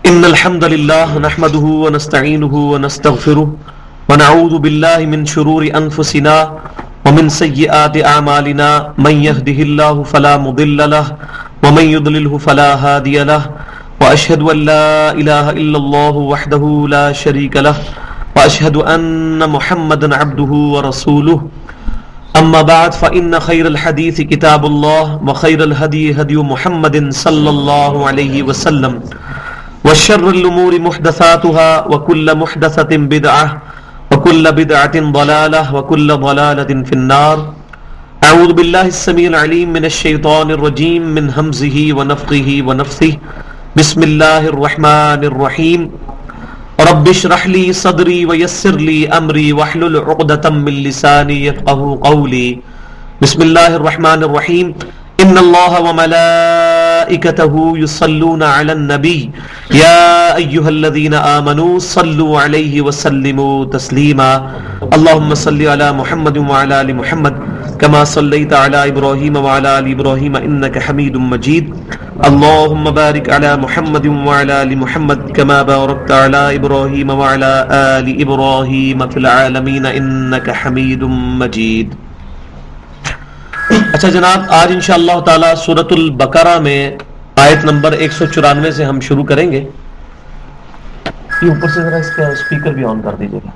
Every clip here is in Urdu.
إن الحمد لله نحمده ونستعينه ونستغفره ونعوذ بالله من شرور أنفسنا ومن سيئات أعمالنا من يهده الله فلا مضل له ومن يضلله فلا هادي له وأشهد أن لا إله إلا الله وحده لا شريك له وأشهد أن محمدا عبده ورسوله أما بعد فإن خير الحديث كتاب الله وخير الهدي هدي محمد صلى الله عليه وسلم وشر الأمور محدثاتها وكل محدثة بدعة وكل بدعة ضلالة وكل ضلالة في النار. أعوذ بالله السميع العليم من الشيطان الرجيم من همزه ونفخه ونفثه. بسم الله الرحمن الرحيم. رب اشرح لي صدري ويسر لي أمري واحلل عقدة من لساني يفقهوا قولي. بسم الله الرحمن الرحيم. إن الله وملائكته يصلون على النبي يا أيها الذين آمنوا صلوا عليه وسلموا تسليما. اللهم صل على محمد وعلى آل محمد كما صليت على إبراهيم وعلى آل إبراهيم إنك حميد مجيد. اللهم بارك على محمد وعلى آل محمد كما باركت على إبراهيم وعلى آل إبراهيم في العالمين إنك حميد مجيد. اچھا جناب، آج انشاءاللہ تعالی سورۃ البقرہ میں آیت نمبر 194 سے ہم شروع کریں گے. یہ اوپر سے ذرا اس کا اسپیکر بھی آن کر دیجیے گا.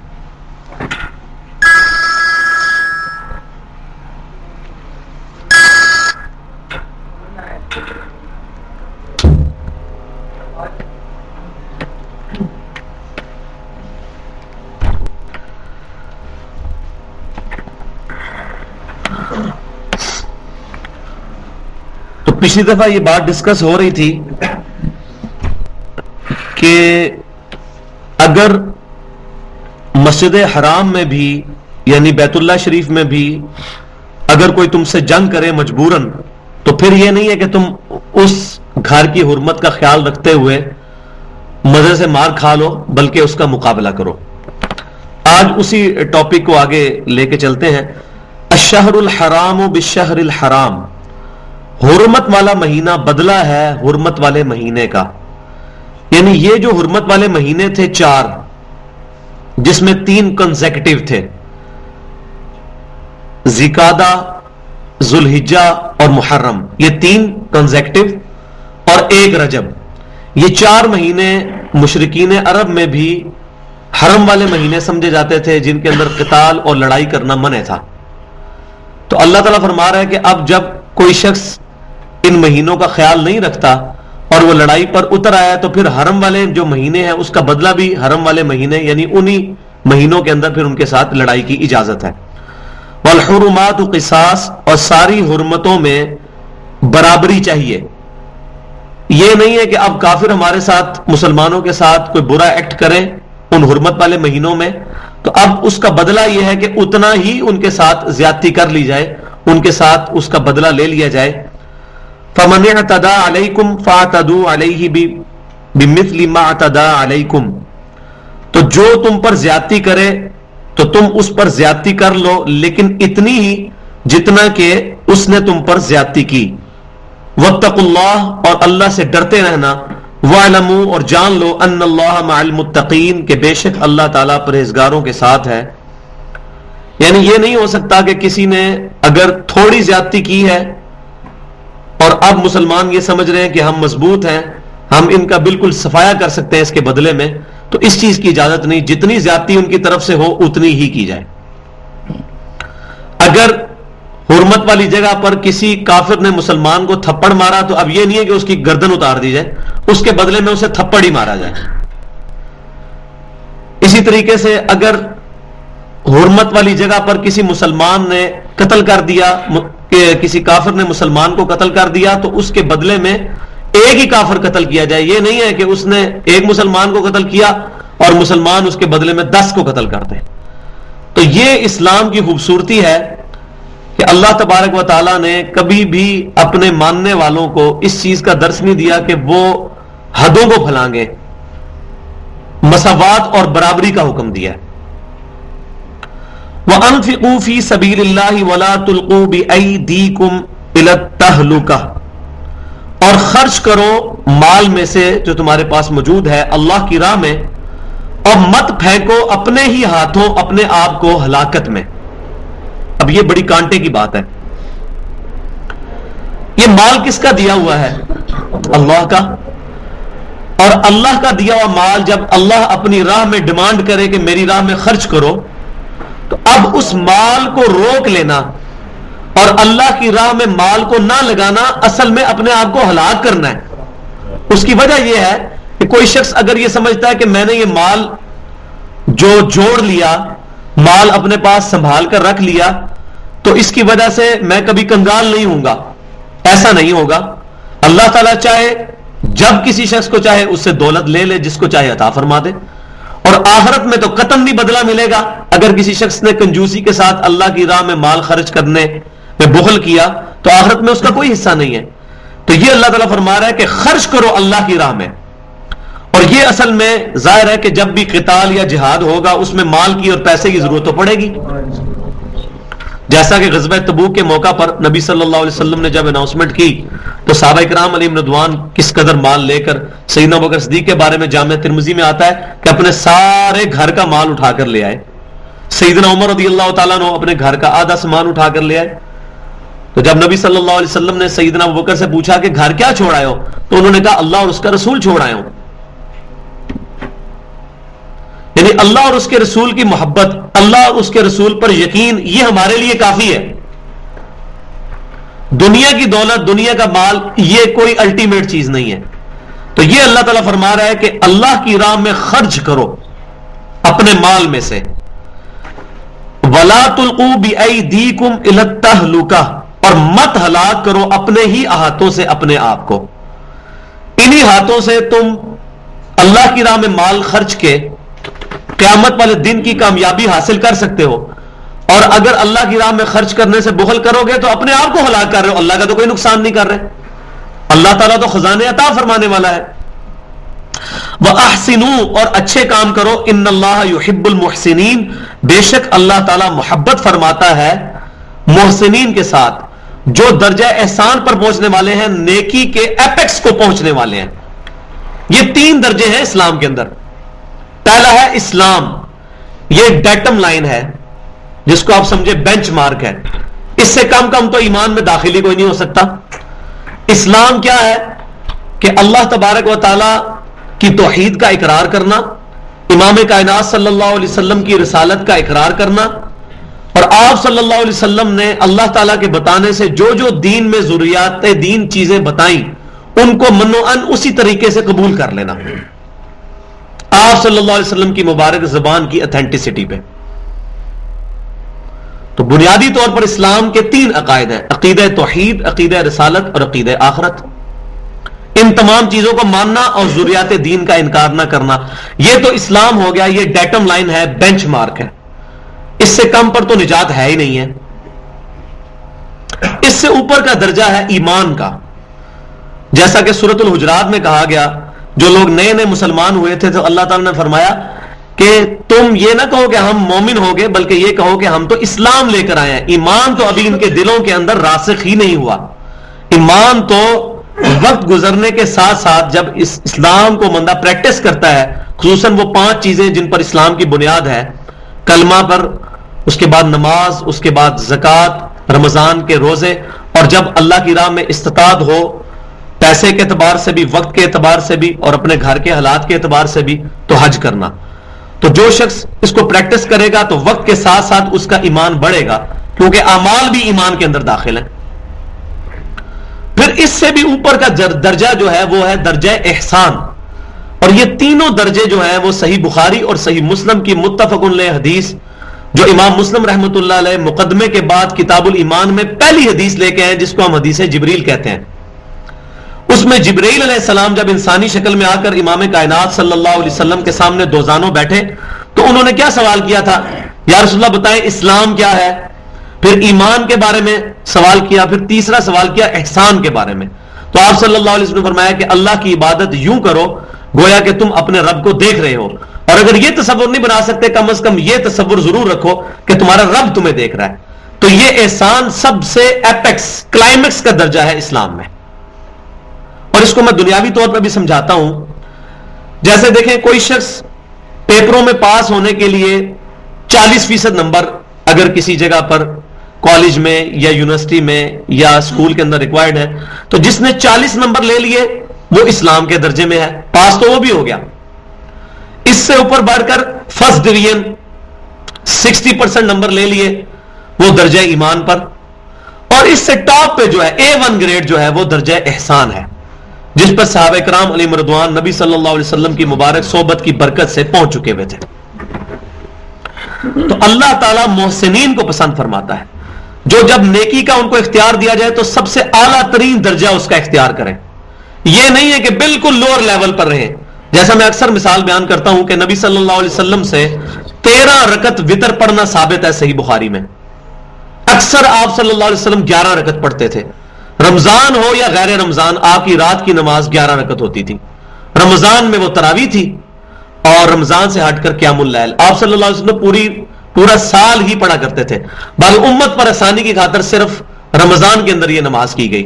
پچھلی دفعہ یہ بات ڈسکس ہو رہی تھی کہ اگر مسجد حرام میں بھی یعنی بیت اللہ شریف میں بھی اگر کوئی تم سے جنگ کرے مجبوراً تو پھر یہ نہیں ہے کہ تم اس گھر کی حرمت کا خیال رکھتے ہوئے مزے سے مار کھا لو، بلکہ اس کا مقابلہ کرو. آج اسی ٹاپک کو آگے لے کے چلتے ہیں. الشہر الحرام بالشہر الحرام، حرمت والا مہینہ بدلہ ہے حرمت والے مہینے کا. یعنی یہ جو حرمت والے مہینے تھے 4، جس میں 3 کنزیکٹیو تھے، ذیقعدہ، ذوالحجہ اور محرم، یہ 3 کنزیکٹیو اور 1 رجب. یہ 4 مہینے مشرکین عرب میں بھی حرم والے مہینے سمجھے جاتے تھے، جن کے اندر قتال اور لڑائی کرنا منع تھا. تو اللہ تعالیٰ فرما رہا ہے کہ اب جب کوئی شخص ان مہینوں کا خیال نہیں رکھتا اور وہ لڑائی پر اتر آیا تو پھر حرم والے جو مہینے ہیں اس کا بدلہ بھی حرم والے مہینے یعنی انہی مہینوں کے اندر پھر ان کے ساتھ لڑائی کی اجازت ہے. والحرمات قصاص، اور ساری حرمتوں میں برابری چاہیے. یہ نہیں ہے کہ اب کافر ہمارے ساتھ مسلمانوں کے ساتھ کوئی برا ایکٹ کرے ان حرمت والے مہینوں میں تو اب اس کا بدلہ یہ ہے کہ اتنا ہی ان کے ساتھ زیادتی کر لی جائے، ان کے ساتھ اس کا بدلہ لے لیا جائے. فَمَنِ اعْتَدَىٰ عَلَيْكُمْ فَاعْتَدُوا عَلَيْهِ بِمِثْلِ مَا اعْتَدَىٰ عَلَيْكُمْ، تو جو تم پر زیادتی کرے تو تم اس پر زیادتی کر لو، لیکن اتنی ہی جتنا کہ اس نے تم پر زیادتی کی. وَاتَّقُوا اللَّهَ، اور اللہ سے ڈرتے رہنا. وَاعْلَمُوا، اور جان لو، أَنَّ اللَّهَ مَعَ الْمُتَّقِينَ، کہ بے شک اللہ تعالیٰ پرہیزگاروں کے ساتھ ہے. یعنی یہ نہیں ہو سکتا کہ کسی نے اگر تھوڑی زیادتی کی ہے اور اب مسلمان یہ سمجھ رہے ہیں کہ ہم مضبوط ہیں، ہم ان کا بالکل صفایا کر سکتے ہیں اس کے بدلے میں، تو اس چیز کی اجازت نہیں. جتنی زیادتی ان کی طرف سے ہو اتنی ہی کی جائے. اگر حرمت والی جگہ پر کسی کافر نے مسلمان کو تھپڑ مارا تو اب یہ نہیں ہے کہ اس کی گردن اتار دی جائے، اس کے بدلے میں اسے تھپڑ ہی مارا جائے. اسی طریقے سے اگر حرمت والی جگہ پر کسی مسلمان نے قتل کر دیا، کہ کسی کافر نے مسلمان کو قتل کر دیا، تو اس کے بدلے میں ایک ہی کافر قتل کیا جائے. یہ نہیں ہے کہ اس نے ایک مسلمان کو قتل کیا اور مسلمان اس کے بدلے میں 10 کو قتل کر دیں. تو یہ اسلام کی خوبصورتی ہے کہ اللہ تبارک و تعالیٰ نے کبھی بھی اپنے ماننے والوں کو اس چیز کا درس نہیں دیا کہ وہ حدوں کو پھلانگے، مساوات اور برابری کا حکم دیا. وَأَنفِقُوا فِي سَبِيلِ اللَّهِ وَلَا تُلْقُوا بِأَيْدِيكُمْ إِلَى التَّهْلُكَةِ، اور خرچ کرو مال میں سے جو تمہارے پاس موجود ہے اللہ کی راہ میں، اور مت پھینکو اپنے ہی ہاتھوں اپنے آپ کو ہلاکت میں۔ اب یہ بڑی کانٹے کی بات ہے، یہ مال کس کا دیا ہوا ہے؟ اللہ کا۔ اور اللہ کا دیا ہوا مال جب اللہ اپنی راہ میں ڈیمانڈ کرے کہ میری راہ میں خرچ کرو، تو اب اس مال کو روک لینا اور اللہ کی راہ میں مال کو نہ لگانا اصل میں اپنے آپ کو ہلاک کرنا ہے۔ اس کی وجہ یہ ہے کہ کوئی شخص اگر یہ سمجھتا ہے کہ میں نے یہ مال جو جوڑ لیا، مال اپنے پاس سنبھال کر رکھ لیا، تو اس کی وجہ سے میں کبھی کنگال نہیں ہوں گا، ایسا نہیں ہوگا۔ اللہ تعالیٰ چاہے جب کسی شخص کو چاہے اس سے دولت لے لے، جس کو چاہے عطا فرما دے، اور آخرت میں تو قطعاً نہیں بدلہ ملے گا۔ اگر کسی شخص نے کنجوسی کے ساتھ اللہ کی راہ میں مال خرچ کرنے میں بخل کیا تو آخرت میں اس کا کوئی حصہ نہیں ہے۔ تو یہ اللہ تعالیٰ فرما رہا ہے کہ خرچ کرو اللہ کی راہ میں، اور یہ اصل میں ظاہر ہے کہ جب بھی قتال یا جہاد ہوگا اس میں مال کی اور پیسے کی ضرورت تو پڑے گی۔ جیسا کہ غزوہ تبوک کے موقع پر نبی صلی اللہ علیہ وسلم نے جب اناؤنسمنٹ کی تو صحابہ کرام علیہم رضوان کس قدر مال لے کر، سیدنا ابوبکر صدیق کے بارے میں جامعہ ترمذی میں آتا ہے کہ اپنے سارے گھر کا مال اٹھا کر لے آئے۔ سیدنا عمر رضی اللہ تعالیٰ عنہ اپنے گھر کا آدھا سامان اٹھا کر لے آئے۔ تو جب نبی صلی اللہ علیہ وسلم نے سیدنا ابوبکر سے پوچھا کہ گھر کیا چھوڑ آئے ہو، تو انہوں نے کہا اللہ اور اس کا رسول چھوڑ آئے ہوں۔ یعنی اللہ اور اس کے رسول کی محبت، اللہ اور اس کے رسول پر یقین، یہ ہمارے لیے کافی ہے۔ دنیا کی دولت، دنیا کا مال، یہ کوئی الٹیمیٹ چیز نہیں ہے۔ تو یہ اللہ تعالیٰ فرما رہا ہے کہ اللہ کی راہ میں خرچ کرو اپنے مال میں سے، وَلَا تُلْقُوا بِأَيْدِيكُمْ إِلَى التَّهْلُكَةِ، اور مت ہلاک کرو اپنے ہی ہاتھوں سے اپنے آپ کو۔ انہی ہاتھوں سے تم اللہ کی راہ میں مال خرچ کے قیامت والے دن کی کامیابی حاصل کر سکتے ہو، اور اگر اللہ کی راہ میں خرچ کرنے سے بخل کرو گے تو اپنے آپ کو ہلاک کر رہے ہو، اللہ کا تو کوئی نقصان نہیں کر رہے۔ اللہ تعالیٰ تو خزانے عطا فرمانے والا ہے۔ وَأَحْسِنُوا، اور اچھے کام کرو، إِنَّ اللَّهَ يُحِبُّ الْمُحْسِنِينَ، بے شک اللہ تعالیٰ محبت فرماتا ہے محسنین کے ساتھ، جو درجہ احسان پر پہنچنے والے ہیں، نیکی کے ایپیکس کو پہنچنے والے ہیں۔ یہ 3 درجے ہیں اسلام کے اندر۔ پہلا ہے اسلام، یہ ڈیٹم لائن ہے جس کو آپ سمجھے بینچ مارک ہے، اس سے کم تو ایمان میں داخلی کوئی نہیں ہو سکتا۔ اسلام کیا ہے کہ اللہ تبارک و تعالی کی توحید کا اقرار کرنا، امام کائنات صلی اللہ علیہ وسلم کی رسالت کا اقرار کرنا، اور آپ صلی اللہ علیہ وسلم نے اللہ تعالیٰ کے بتانے سے جو جو دین میں ضروریات دین چیزیں بتائیں ان کو منوعاً اسی طریقے سے قبول کر لینا، آپ صلی اللہ علیہ وسلم کی مبارک زبان کی اتھینٹسٹی پہ۔ تو بنیادی طور پر اسلام کے 3 عقائد ہیں، عقیدہ توحید، عقیدہ رسالت اور عقیدہ آخرت۔ ان تمام چیزوں کو ماننا اور ضروریات دین کا انکار نہ کرنا، یہ تو اسلام ہو گیا، یہ ڈیٹم لائن ہے، بینچ مارک ہے، اس سے کم پر تو نجات ہے ہی نہیں ہے۔ اس سے اوپر کا درجہ ہے ایمان کا، جیسا کہ سورۃ الحجرات میں کہا گیا، جو لوگ نئے نئے مسلمان ہوئے تھے تو اللہ تعالیٰ نے فرمایا کہ تم یہ نہ کہو کہ ہم مومن ہو گئے، بلکہ یہ کہو کہ ہم تو اسلام لے کر آئے ہیں۔ ایمان تو ابھی ان کے دلوں کے اندر راسخ ہی نہیں ہوا۔ ایمان تو وقت گزرنے کے ساتھ ساتھ جب اس اسلام کو بندہ پریکٹس کرتا ہے، خصوصاً وہ 5 چیزیں جن پر اسلام کی بنیاد ہے، کلمہ پر، اس کے بعد نماز، اس کے بعد زکوٰۃ، رمضان کے روزے، اور جب اللہ کی راہ میں استطاعت ہو، پیسے کے اعتبار سے بھی، وقت کے اعتبار سے بھی، اور اپنے گھر کے حالات کے اعتبار سے بھی، تو حج کرنا۔ تو جو شخص اس کو پریکٹس کرے گا تو وقت کے ساتھ ساتھ اس کا ایمان بڑھے گا، کیونکہ اعمال بھی ایمان کے اندر داخل ہیں۔ پھر اس سے بھی اوپر کا درجہ جو ہے وہ ہے درجہ احسان، اور یہ تینوں درجے جو ہیں وہ صحیح بخاری اور صحیح مسلم کی متفق علیہ حدیث، جو امام مسلم رحمۃ اللہ علیہ مقدمے کے بعد کتاب الایمان میں پہلی حدیث لے کے ہیں، جس کو ہم حدیث جبریل کہتے ہیں۔ اس میں جبریل علیہ السلام جب انسانی شکل میں آ کر امام کائنات صلی اللہ علیہ وسلم کے سامنے دوزانوں بیٹھے تو انہوں نے کیا سوال کیا تھا؟ یا رسول اللہ بتائیں اسلام کیا ہے؟ پھر ایمان کے بارے میں سوال کیا، پھر تیسرا سوال کیا احسان کے بارے میں۔ تو آپ صلی اللہ علیہ وسلم نے فرمایا کہ اللہ کی عبادت یوں کرو گویا کہ تم اپنے رب کو دیکھ رہے ہو، اور اگر یہ تصور نہیں بنا سکتے کم از کم یہ تصور ضرور رکھو کہ تمہارا رب تمہیں دیکھ رہا ہے۔ تو یہ احسان سب سے ایپیکس، کلائمیکس کا درجہ ہے اسلام میں، اور اس کو میں دنیاوی طور پر بھی سمجھاتا ہوں. جیسے دیکھیں کوئی شخص پیپروں میں پاس ہونے کے لیے 40% نمبر اگر کسی جگہ پر کالج میں یا یونیورسٹی میں یا اسکول کے اندر ریکوائرڈ ہے، تو جس نے 40 نمبر لے لیے وہ اسلام کے درجے میں ہے، پاس تو وہ بھی ہو گیا. اس سے اوپر بڑھ کر فرسٹ ڈویژن 60% نمبر لے لیے وہ درجہ ایمان پر، اور اس سے ٹاپ پہ جو ہے A1 گریڈ جو ہے وہ درجہ احسان ہے، جس پر صحابہ کرام علیہم رضوان نبی صلی اللہ علیہ وسلم کی مبارک صحبت کی برکت سے پہنچ چکے ہوئے تھے. تو اللہ تعالیٰ محسنین کو پسند فرماتا ہے، جو جب نیکی کا ان کو اختیار دیا جائے تو سب سے اعلیٰ ترین درجہ اس کا اختیار کریں. یہ نہیں ہے کہ بالکل لوور لیول پر رہیں. جیسا میں اکثر مثال بیان کرتا ہوں کہ نبی صلی اللہ علیہ وسلم سے 13 رکعت وتر پڑھنا ثابت ہے صحیح بخاری میں. اکثر آپ صلی اللہ علیہ وسلم 11 رکعت پڑھتے تھے. رمضان ہو یا غیر رمضان آپ کی رات کی نماز 11 رکعت ہوتی تھی. رمضان میں وہ تراویح تھی، اور رمضان سے ہٹ کر قیام اللیل آپ صلی اللہ علیہ وسلم پورا سال ہی پڑھا کرتے تھے. بل امت پر آسانی کی خاطر صرف رمضان کے اندر یہ نماز کی گئی.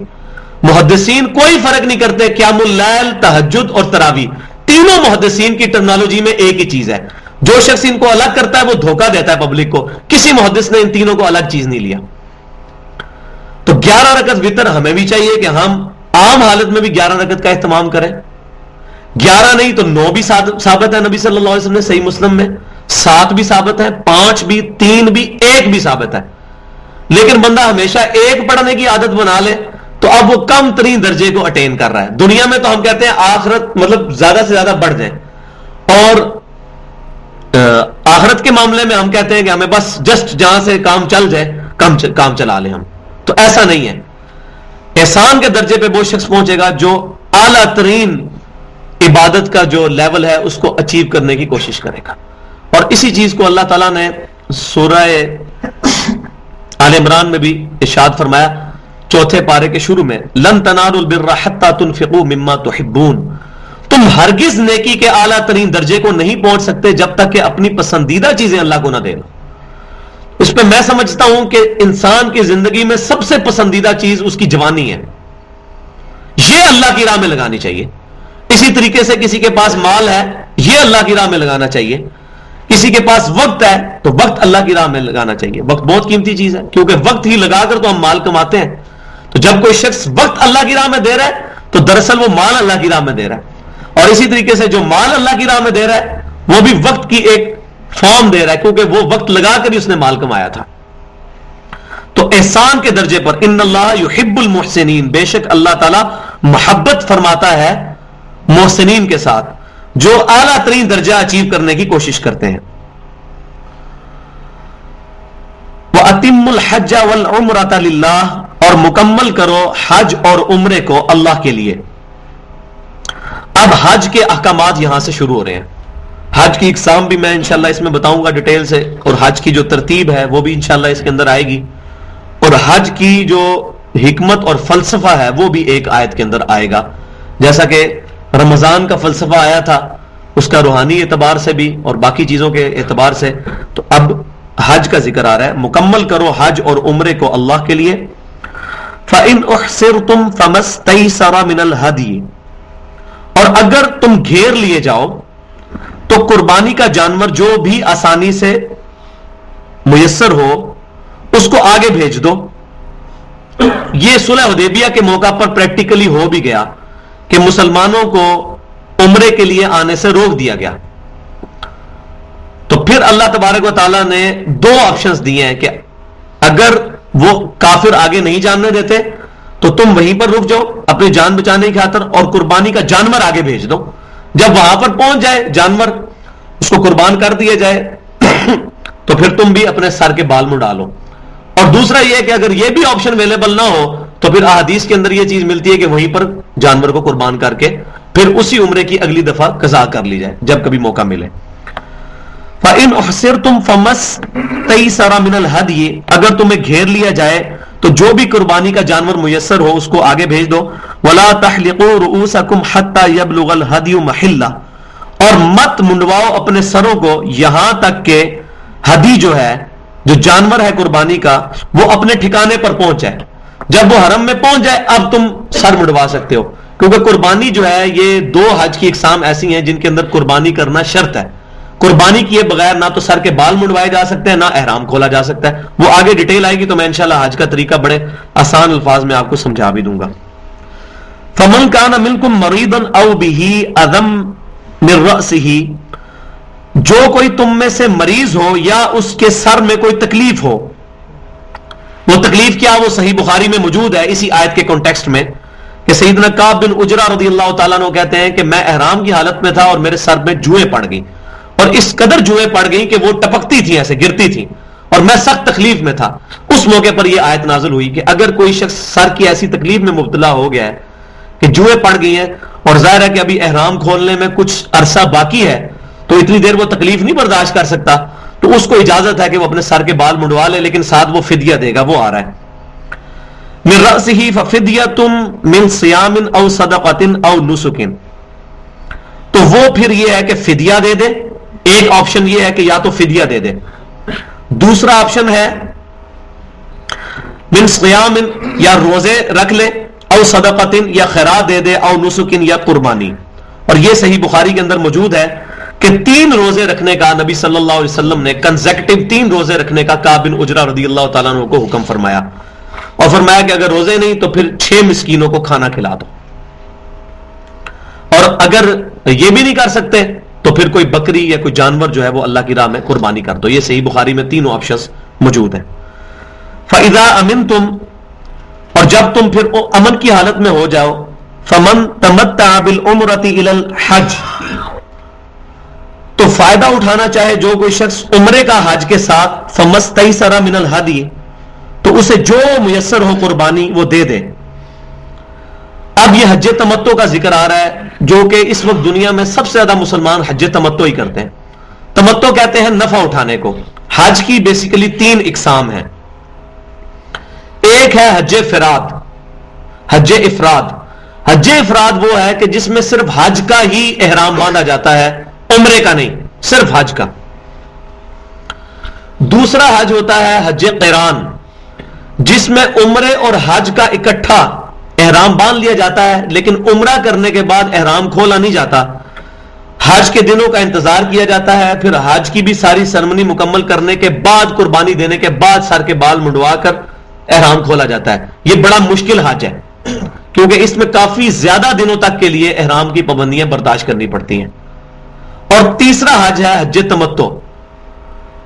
محدثین کوئی فرق نہیں کرتے، قیام اللیل، تہجد اور تراویح تینوں محدثین کی ٹرمنالوجی میں ایک ہی چیز ہے. جو شخص ان کو الگ کرتا ہے وہ دھوکہ دیتا ہے پبلک کو. کسی محدث نے ان تینوں کو الگ چیز نہیں لیا. تو 11 رکعت وتر ہمیں بھی چاہیے کہ ہم عام حالت میں بھی 11 رکعت کا اہتمام کریں. 11 نہیں تو 9 بھی ثابت ہے نبی صلی اللہ علیہ وسلم نے صحیح مسلم میں، 7 بھی ثابت ہے، 5 بھی، 3 بھی، 1 بھی ثابت ہے. لیکن بندہ ہمیشہ 1 پڑھنے کی عادت بنا لے تو اب وہ کم ترین درجے کو اٹین کر رہا ہے. دنیا میں تو ہم کہتے ہیں آخرت مطلب زیادہ سے زیادہ بڑھ جائیں، اور آخرت کے معاملے میں ہم کہتے ہیں کہ ہمیں بس جسٹ جہاں سے کام چل جائے کام چلا لیں ہم. تو ایسا نہیں ہے. احسان کے درجے پہ وہ شخص پہنچے گا جو اعلیٰ ترین عبادت کا جو لیول ہے اس کو اچیو کرنے کی کوشش کرے گا. اور اسی چیز کو اللہ تعالیٰ نے سورہ آل عمران میں بھی ارشاد فرمایا 4 پارے کے شروع میں، لن تنالوا البر حتى تنفقوا مما تحبون. تم ہرگز نیکی کے اعلیٰ ترین درجے کو نہیں پہنچ سکتے جب تک کہ اپنی پسندیدہ چیزیں اللہ کو نہ دے دو. اس پہ میں سمجھتا ہوں کہ انسان کی زندگی میں سب سے پسندیدہ چیز اس کی جوانی ہے. یہ اللہ کی راہ میں لگانی چاہیے. اسی طریقے سے کسی کے پاس مال ہے، یہ اللہ کی راہ میں لگانا چاہیے. کسی کے پاس وقت ہے تو وقت اللہ کی راہ میں لگانا چاہیے. وقت بہت قیمتی چیز ہے، کیونکہ وقت ہی لگا کر تو ہم مال کماتے ہیں. تو جب کوئی شخص وقت اللہ کی راہ میں دے رہا ہے تو دراصل وہ مال اللہ کی راہ میں دے رہا ہے. اور اسی طریقے سے جو مال اللہ کی راہ میں دے رہا ہے وہ بھی وقت کی ایک فارم دے رہا ہے، کیونکہ وہ وقت لگا کر ہی اس نے مال کمایا تھا. تو احسان کے درجے پر ان اللہ یحب المحسنین، بے شک اللہ تعالیٰ محبت فرماتا ہے محسنین کے ساتھ جو اعلیٰ ترین درجہ اچیو کرنے کی کوشش کرتے ہیں. وَأَتِمُّ الْحَجَّ وَالْعُمْرَةَ لِلَّهِ، اور مکمل کرو حج اور عمرے کو اللہ کے لیے. اب حج کے احکامات یہاں سے شروع ہو رہے ہیں. حج کی اقسام بھی میں انشاءاللہ اس میں بتاؤں گا ڈیٹیل سے، اور حج کی جو ترتیب ہے وہ بھی انشاءاللہ اس کے اندر آئے گی. اور حج کی جو حکمت اور فلسفہ ہے وہ بھی ایک آیت کے اندر آئے گا. جیسا کہ رمضان کا فلسفہ آیا تھا اس کا روحانی اعتبار سے بھی اور باقی چیزوں کے اعتبار سے، تو اب حج کا ذکر آ رہا ہے. مکمل کرو حج اور عمرے کو اللہ کے لیے. فَإِنْ أُحْصِرْتُمْ فَمَا اسْتَيْسَرَ مِنَ الْهَدْيِ، اور اگر تم گھیر لیے جاؤ تو قربانی کا جانور جو بھی آسانی سے میسر ہو اس کو آگے بھیج دو. یہ صلح حدیبیہ کے موقع پر پریکٹیکلی ہو بھی گیا کہ مسلمانوں کو عمرے کے لیے آنے سے روک دیا گیا. تو پھر اللہ تبارک و تعالیٰ نے 2 آپشنز دیے ہیں کہ اگر وہ کافر آگے نہیں جاننے دیتے تو تم وہیں پر رک جاؤ اپنی جان بچانے کی خاطر اور قربانی کا جانور آگے بھیج دو. جب وہاں پر پہنچ جائے جانور، اس کو قربان کر دیا جائے تو پھر تم بھی اپنے سر کے بال منڈا لو. اور دوسرا یہ کہ اگر یہ بھی آپشن اویلیبل نہ ہو تو پھر احادیث کے اندر یہ چیز ملتی ہے کہ وہیں پر جانور کو قربان کر کے پھر اسی عمرے کی اگلی دفعہ قضا کر لی جائے جب کبھی موقع ملے. فَإِنْ أُحْصِرْتُمْ فَمَا اسْتَيْسَرَ مِنَ الْهَدْيِ، اگر تمہیں گھیر لیا جائے تو جو بھی قربانی کا جانور میسر ہو اس کو آگے بھیج دو. وَلَا تَحْلِقُوا رُؤُوسَكُمْ حَتَّى يَبْلُغَ الْهَدْيُ مَحِلَّهُ، اور مت منڈواؤ اپنے سروں کو یہاں تک کہ ہدی جو ہے، جو جانور ہے قربانی کا، وہ اپنے ٹھکانے پر پہنچ جائے. جب وہ حرم میں پہنچ جائے اب تم سر منڈوا سکتے ہو، کیونکہ قربانی جو ہے یہ دو حج کی اقسام ایسی ہیں جن کے اندر قربانی کرنا شرط ہے. قربانی کیے بغیر نہ تو سر کے بال منڈوائے جا سکتے ہیں، نہ احرام کھولا جا سکتا ہے. وہ آگے ڈیٹیل آئے گی تو میں انشاءاللہ حج کا طریقہ بڑے آسان الفاظ میں آپ کو سمجھا بھی دوں گا. فمن کان منکم مریضا او به اذى من رأسه، جو کوئی تم میں سے مریض ہو یا اس کے سر میں کوئی تکلیف ہو. وہ تکلیف کیا؟ وہ صحیح بخاری میں موجود ہے اسی آیت کے کانٹیکسٹ میں کہ سیدنا کعب بن عجرہ رضی اللہ تعالیٰ عنہ کہتے ہیں کہ میں احرام کی حالت میں تھا اور میرے سر میں جوئیں پڑ گئی، اور اس قدر جوئیں پڑ گئی کہ وہ ٹپکتی تھی، ایسے گرتی تھی، اور میں سخت تکلیف میں تھا. اس موقع پر یہ آیت نازل ہوئی کہ اگر کوئی شخص سر کی ایسی تکلیف میں مبتلا ہو گیا ہے کہ جوئیں پڑ گئی ہیں اور ظاہر ہے کہ ابھی احرام کھولنے میں کچھ عرصہ باقی ہے تو اتنی دیر وہ تکلیف نہیں برداشت کر سکتا، تو اس کو اجازت ہے کہ وہ اپنے سر کے بال منڈوا لے، لیکن ساتھ وہ فدیہ دے گا. وہ آ رہا ہے من رأسه ففدیة من صیام او صدقۃ او نسک. تو وہ پھر یہ ہے کہ فدیہ دے دے. ایک آپشن یہ ہے کہ یا تو فدیہ دے دے، دوسرا آپشن ہے من صیام یا روزے رکھ لے، او صدقۃ یا خیرات دے دے، او نسک یا قربانی. اور یہ صحیح بخاری کے اندر موجود ہے کہ 3 روزے رکھنے کا نبی صلی اللہ علیہ وسلم نے کنزیکٹو 3 روزے رکھنے کا کعب بن عجرہ رضی اللہ تعالیٰ عنہ کو حکم فرمایا، اور فرمایا کہ اگر روزے نہیں تو پھر 6 مسکینوں کو کھانا کھلا دو، اور اگر یہ بھی نہیں کر سکتے تو پھر کوئی بکری یا کوئی جانور جو ہے وہ اللہ کی راہ میں قربانی کر دو. یہ صحیح بخاری میں تینوں آپشنز موجود ہیں. فَإِذَا أَمِنْتُمْ، اور جب تم پھر امن کی حالت میں ہو جاؤ، فَمَنْ تَمَتَّعَ بِالْعُمْرَةِ إِلَى الْحَجِّ، تو فائدہ اٹھانا چاہے جو کوئی شخص عمرے کا حج کے ساتھ، فَمَسْتَيْسَرَ مِنَ الْهَدْيِ، تو اسے جو میسر ہو قربانی وہ دے دے. اب یہ حج تمتع کا ذکر آ رہا ہے، جو کہ اس وقت دنیا میں سب سے زیادہ مسلمان حج تمتع ہی کرتے ہیں. تمتع کہتے ہیں نفع اٹھانے کو. حج کی بیسیکلی 3 اقسام ہیں. ایک ہے حج فراد، حج افراد. حج افراد وہ ہے کہ جس میں صرف حج کا ہی احرام باندھا جاتا ہے، عمرے کا نہیں، صرف حج کا. دوسرا حج ہوتا ہے حج قران، جس میں عمرے اور حج کا اکٹھا احرام باندھ لیا جاتا ہے، لیکن عمرہ کرنے کے بعد احرام کھولا نہیں جاتا. حج کے دنوں کا انتظار کیا جاتا ہے، پھر حج کی بھی ساری سرمنی مکمل کرنے کے بعد، قربانی دینے کے بعد سر کے بال منڈوا کر احرام کھولا جاتا ہے. یہ بڑا مشکل حج ہے کیونکہ اس میں کافی زیادہ دنوں تک کے لیے احرام کی پابندیاں برداشت کرنی پڑتی ہیں. اور تیسرا حج ہے حج تمتع.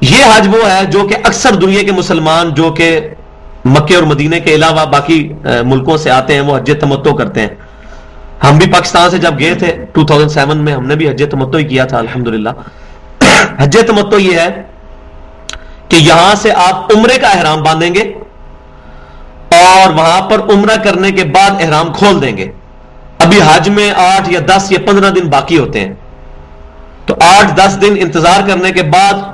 یہ حج وہ ہے جو کہ اکثر دنیا کے مسلمان جو کہ مکے اور مدینے کے علاوہ باقی ملکوں سے آتے ہیں وہ حج تمتع کرتے ہیں. ہم بھی پاکستان سے جب گئے تھے 2007 میں، ہم نے بھی حج تمتع ہی کیا تھا الحمدللہ. حج تمتع یہ ہے کہ یہاں سے آپ عمرے کا احرام باندھیں گے اور وہاں پر عمرہ کرنے کے بعد احرام کھول دیں گے. ابھی حج میں 8 یا 10 یا 15 دن باقی ہوتے ہیں، تو 8-10 دن انتظار کرنے کے بعد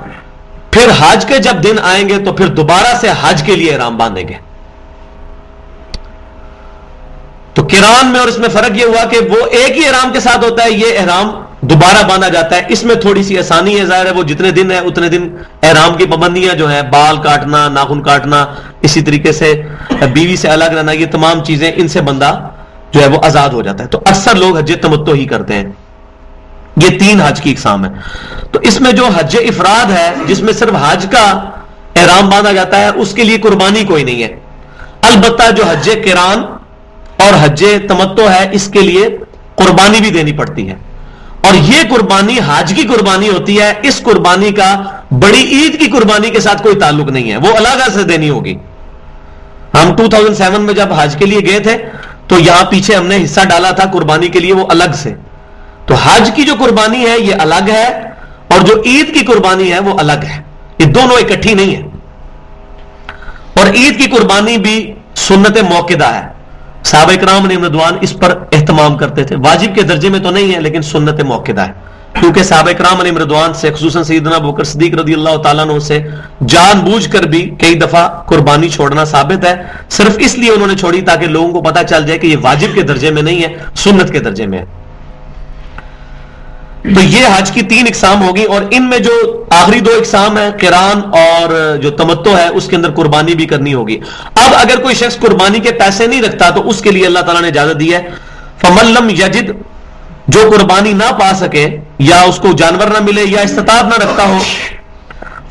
پھر حج کے جب دن آئیں گے تو پھر دوبارہ سے حج کے لیے احرام باندھیں گے. تو قران میں اور اس میں فرق یہ ہوا کہ وہ ایک ہی احرام کے ساتھ ہوتا ہے، یہ احرام دوبارہ باندھا جاتا ہے. اس میں تھوڑی سی آسانی ہے، ظاہر ہے وہ جتنے دن ہے اتنے دن احرام کی پابندیاں جو ہیں، بال کاٹنا، ناخن کاٹنا، اسی طریقے سے بیوی سے الگ رہنا، یہ تمام چیزیں ان سے بندہ جو ہے وہ آزاد ہو جاتا ہے. تو اکثر لوگ حج تمتع ہی کرتے ہیں. یہ 3 حج کی اقسام ہے. تو اس میں جو حج افراد ہے جس میں صرف حج کا احرام باندھا جاتا ہے، اس کے لیے قربانی کوئی نہیں ہے. البتہ جو حج قران اور حج تمتع ہے اس کے لیے قربانی بھی دینی پڑتی ہے، اور یہ قربانی حج کی قربانی ہوتی ہے. اس قربانی کا بڑی عید کی قربانی کے ساتھ کوئی تعلق نہیں ہے، وہ الگ سے دینی ہوگی. ہم 2007 میں جب حج کے لیے گئے تھے تو یہاں پیچھے ہم نے حصہ ڈالا تھا قربانی کے لیے، وہ الگ سے. تو حج کی جو قربانی ہے یہ الگ ہے، اور جو عید کی قربانی ہے وہ الگ ہے. یہ دونوں اکٹھی نہیں ہے. اور عید کی قربانی بھی سنت موقدہ ہے. صحابہ کرام علیہم رضوان اس پر اہتمام کرتے تھے. واجب کے درجے میں تو نہیں ہے لیکن سنت موقدہ ہے، کیونکہ صحابہ کرام علیہم رضوان سے خصوصاً سیدنا ابوبکر صدیق رضی اللہ تعالیٰ عنہ سے جان بوجھ کر بھی کئی دفعہ قربانی چھوڑنا ثابت ہے. صرف اس لیے انہوں نے چھوڑی تاکہ لوگوں کو پتہ چل جائے کہ یہ واجب کے درجے میں نہیں ہے، سنت کے درجے میں ہے. تو یہ حج کی 3 اقسام ہوگی، اور ان میں جو آخری 2 اقسام ہیں قران اور جو تمتع ہے اس کے اندر قربانی بھی کرنی ہوگی. اب اگر کوئی شخص قربانی کے پیسے نہیں رکھتا تو اس کے لیے اللہ تعالیٰ نے اجازت دی ہے فمن لم یجد، جو قربانی نہ پا سکے یا اس کو جانور نہ ملے یا استطاعت نہ رکھتا ہو،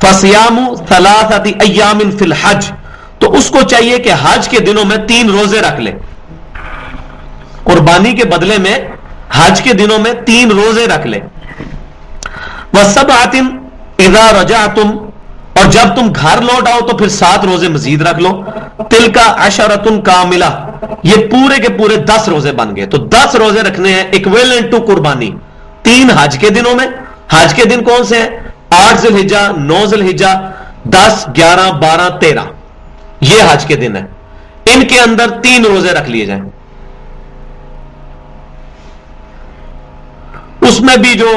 فصیام ثلاثۃ ایام فی الحج، تو اس کو چاہیے کہ حج کے دنوں میں 3 روزے رکھ لے. قربانی کے بدلے میں حج کے دنوں میں 3 روزے رکھ لے. وسبعۃ اذا رجعتم، اور جب تم گھر لوٹ آؤ تو پھر 7 روزے مزید رکھ لو. تلک عشرۃ کاملہ، یہ پورے کے پورے 10 روزے بن گئے. تو 10 روزے رکھنے ہیں ایکویلنٹ ٹو قربانی. 3 حج کے دنوں میں، حج کے دن کون سے ہیں؟ 8 ذی الحجہ، 9 ذی الحجہ، 10، 11، 12، 13، یہ حج کے دن ہیں. ان کے اندر 3 روزے رکھ لیے جائیں. اس میں بھی جو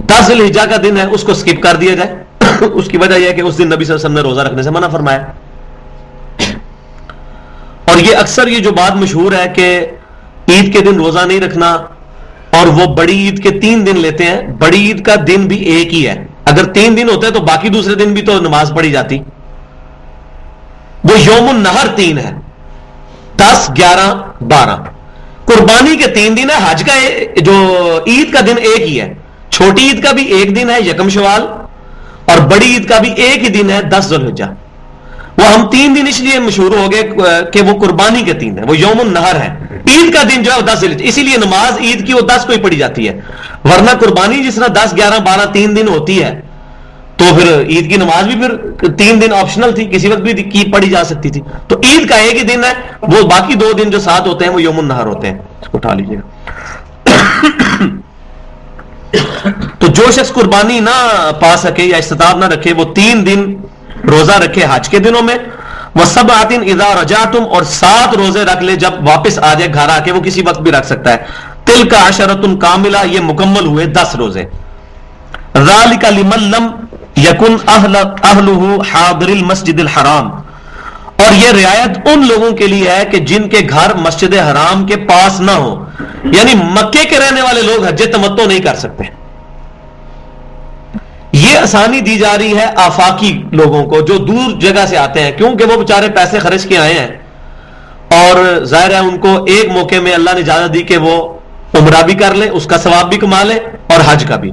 10 ذی الحجہ کا دن ہے اس کو سکپ کر دیا جائے. اس کی وجہ یہ ہے کہ اس دن نبی صلی اللہ علیہ وسلم نے روزہ رکھنے سے منع فرمایا. اور یہ اکثر یہ جو بات مشہور ہے کہ عید کے دن روزہ نہیں رکھنا، اور وہ بڑی عید کے 3 دن لیتے ہیں. بڑی عید کا دن بھی ایک ہی ہے. اگر 3 دن ہوتے تو باقی دوسرے دن بھی تو نماز پڑھی جاتی. وہ یوم النہر 3 ہے، 10، 11، 12. قربانی کے 3 دن ہے. حج کا جو عید کا دن ایک ہی ہے. چھوٹی عید کا بھی ایک دن ہے یکم شوال، اور بڑی عید کا بھی ایک ہی دن ہے 10 ذی الحجہ. وہ ہم 3 دن اس لیے مشہور ہو گئے کہ وہ قربانی کے 3 ہیں، وہ یوم النہر ہے. عید کا دن جو ہے وہ 10 ذی الحجہ، اسی لیے نماز عید کی وہ 10 کو ہی پڑھی جاتی ہے. ورنہ قربانی جس طرح 10، 11، 12 3 دن ہوتی ہے تو پھر عید کی نماز بھی پھر 3 دن آپشنل تھی، کسی وقت بھی کی پڑھی جا سکتی تھی. تو عید کا ایک ہی دن ہے، وہ باقی 2 دن جو ساتھ ہوتے ہیں وہ یوم النہر ہوتے ہیں. اس کو اٹھا لیجیے گا. تو جو شخص قربانی نہ پا سکے یا استطاعت نہ رکھے وہ 3 دن روزہ رکھے حج کے دنوں میں. وسبعۃ اذا رجعتم، اور 7 روزے رکھ لے جب واپس آ جائے گھر آ کے، وہ کسی وقت بھی رکھ سکتا ہے. تلک عشرۃ کاملہ، یہ مکمل ہوئے 10 روزے. ذالک لمن لم یکن اہلہ حاضر المسجد الحرام، اور یہ رعایت ان لوگوں کے لیے ہے کہ جن کے گھر مسجد حرام کے پاس نہ ہو. یعنی مکے کے رہنے والے لوگ حج تمتع نہیں کر سکتے. یہ آسانی دی جا رہی ہے آفاقی لوگوں کو جو دور جگہ سے آتے ہیں، کیونکہ وہ بیچارے پیسے خرچ کے آئے ہیں، اور ظاہر ہے ان کو ایک موقع میں اللہ نے اجازت دی کہ وہ عمرہ بھی کر لے، اس کا ثواب بھی کما لے اور حج کا بھی.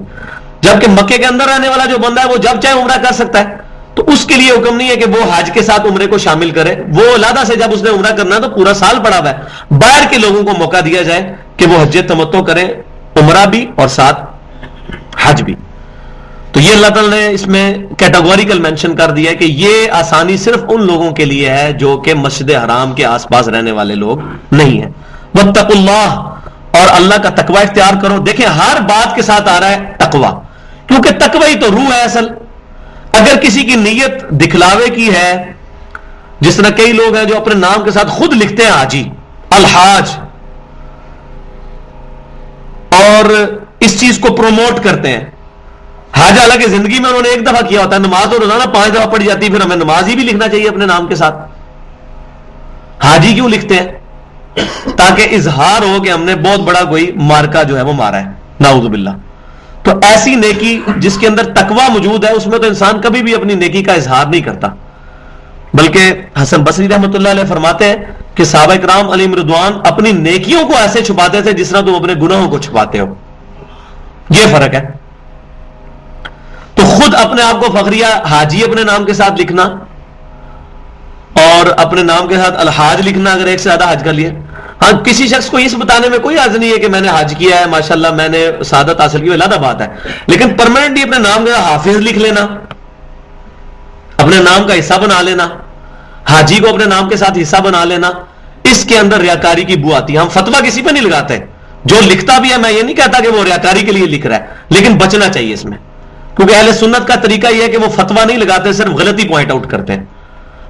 جبکہ مکے کے اندر رہنے والا جو بندہ ہے وہ جب چاہے عمرہ کر سکتا ہے. تو اس کے لیے حکم نہیں ہے کہ وہ حج کے ساتھ عمرے کو شامل کرے. وہ علیحدہ سے جب اس نے عمرہ کرنا ہے تو پورا سال پڑا ہوا ہے. باہر کے لوگوں کو موقع دیا جائے کہ وہ حج تمتع کرے، عمرہ بھی اور ساتھ حج بھی. تو یہ اللہ تعالیٰ نے اس میں کیٹاگوریکل مینشن کر دیا ہے کہ یہ آسانی صرف ان لوگوں کے لیے ہے جو کہ مسجد حرام کے آس پاس رہنے والے لوگ نہیں ہیں. واتقوا اللہ، اور اللہ کا تقوی اختیار کرو. دیکھیں ہر بات کے ساتھ آ رہا ہے تقوی، کیونکہ تقوی تو روح ہے اصل. اگر کسی کی نیت دکھلاوے کی ہے، جس طرح کئی لوگ ہیں جو اپنے نام کے ساتھ خود لکھتے ہیں حاجی، الحاج، اور اس چیز کو پروموٹ کرتے ہیں. حاج حالانکہ زندگی میں انہوں نے ایک دفعہ کیا ہوتا ہے. نماز تو روزانہ 5 دفعہ پڑھی جاتی ہے، پھر ہمیں نماز ہی بھی لکھنا چاہیے اپنے نام کے ساتھ. حاجی کیوں لکھتے ہیں؟ تاکہ اظہار ہو کہ ہم نے بہت بڑا کوئی مارکا جو ہے وہ مارا ہے، نعوذ باللہ. تو ایسی نیکی جس کے اندر تقوی موجود ہے، اس میں تو انسان کبھی بھی اپنی نیکی کا اظہار نہیں کرتا. بلکہ حسن بصری رحمۃ اللہ علیہ فرماتے ہیں کہ صحابہ کرام علیہم رضوان اپنی نیکیوں کو ایسے چھپاتے تھے جس طرح تم اپنے گناہوں کو چھپاتے ہو. یہ فرق ہے. تو خود اپنے آپ کو فخریہ حاجی اپنے نام کے ساتھ لکھنا اور اپنے نام کے ساتھ الحاج لکھنا، اگر ایک سے زیادہ حج کر لیے. ہاں کسی شخص کو اس بتانے میں کوئی حرج نہیں ہے کہ میں نے حج کیا ہے، ماشاءاللہ میں نے سعادت حاصل کی، علیحدہ بات ہے. لیکن پرماننٹلی اپنے نام کا حافظ لکھ لینا، اپنے نام کا حصہ بنا لینا، حاجی کو اپنے نام کے ساتھ حصہ بنا لینا، اس کے اندر ریاکاری کی بو آتی ہے. ہم فتویٰ کسی پہ نہیں لگاتے. جو لکھتا بھی ہے میں یہ نہیں کہتا کہ وہ ریاکاری کے لیے لکھ رہا ہے، لیکن بچنا چاہیے اس میں. کیونکہ اہل سنت کا طریقہ یہ ہے کہ وہ فتویٰ نہیں لگاتے، صرف غلطی پوائنٹ آؤٹ کرتے ہیں.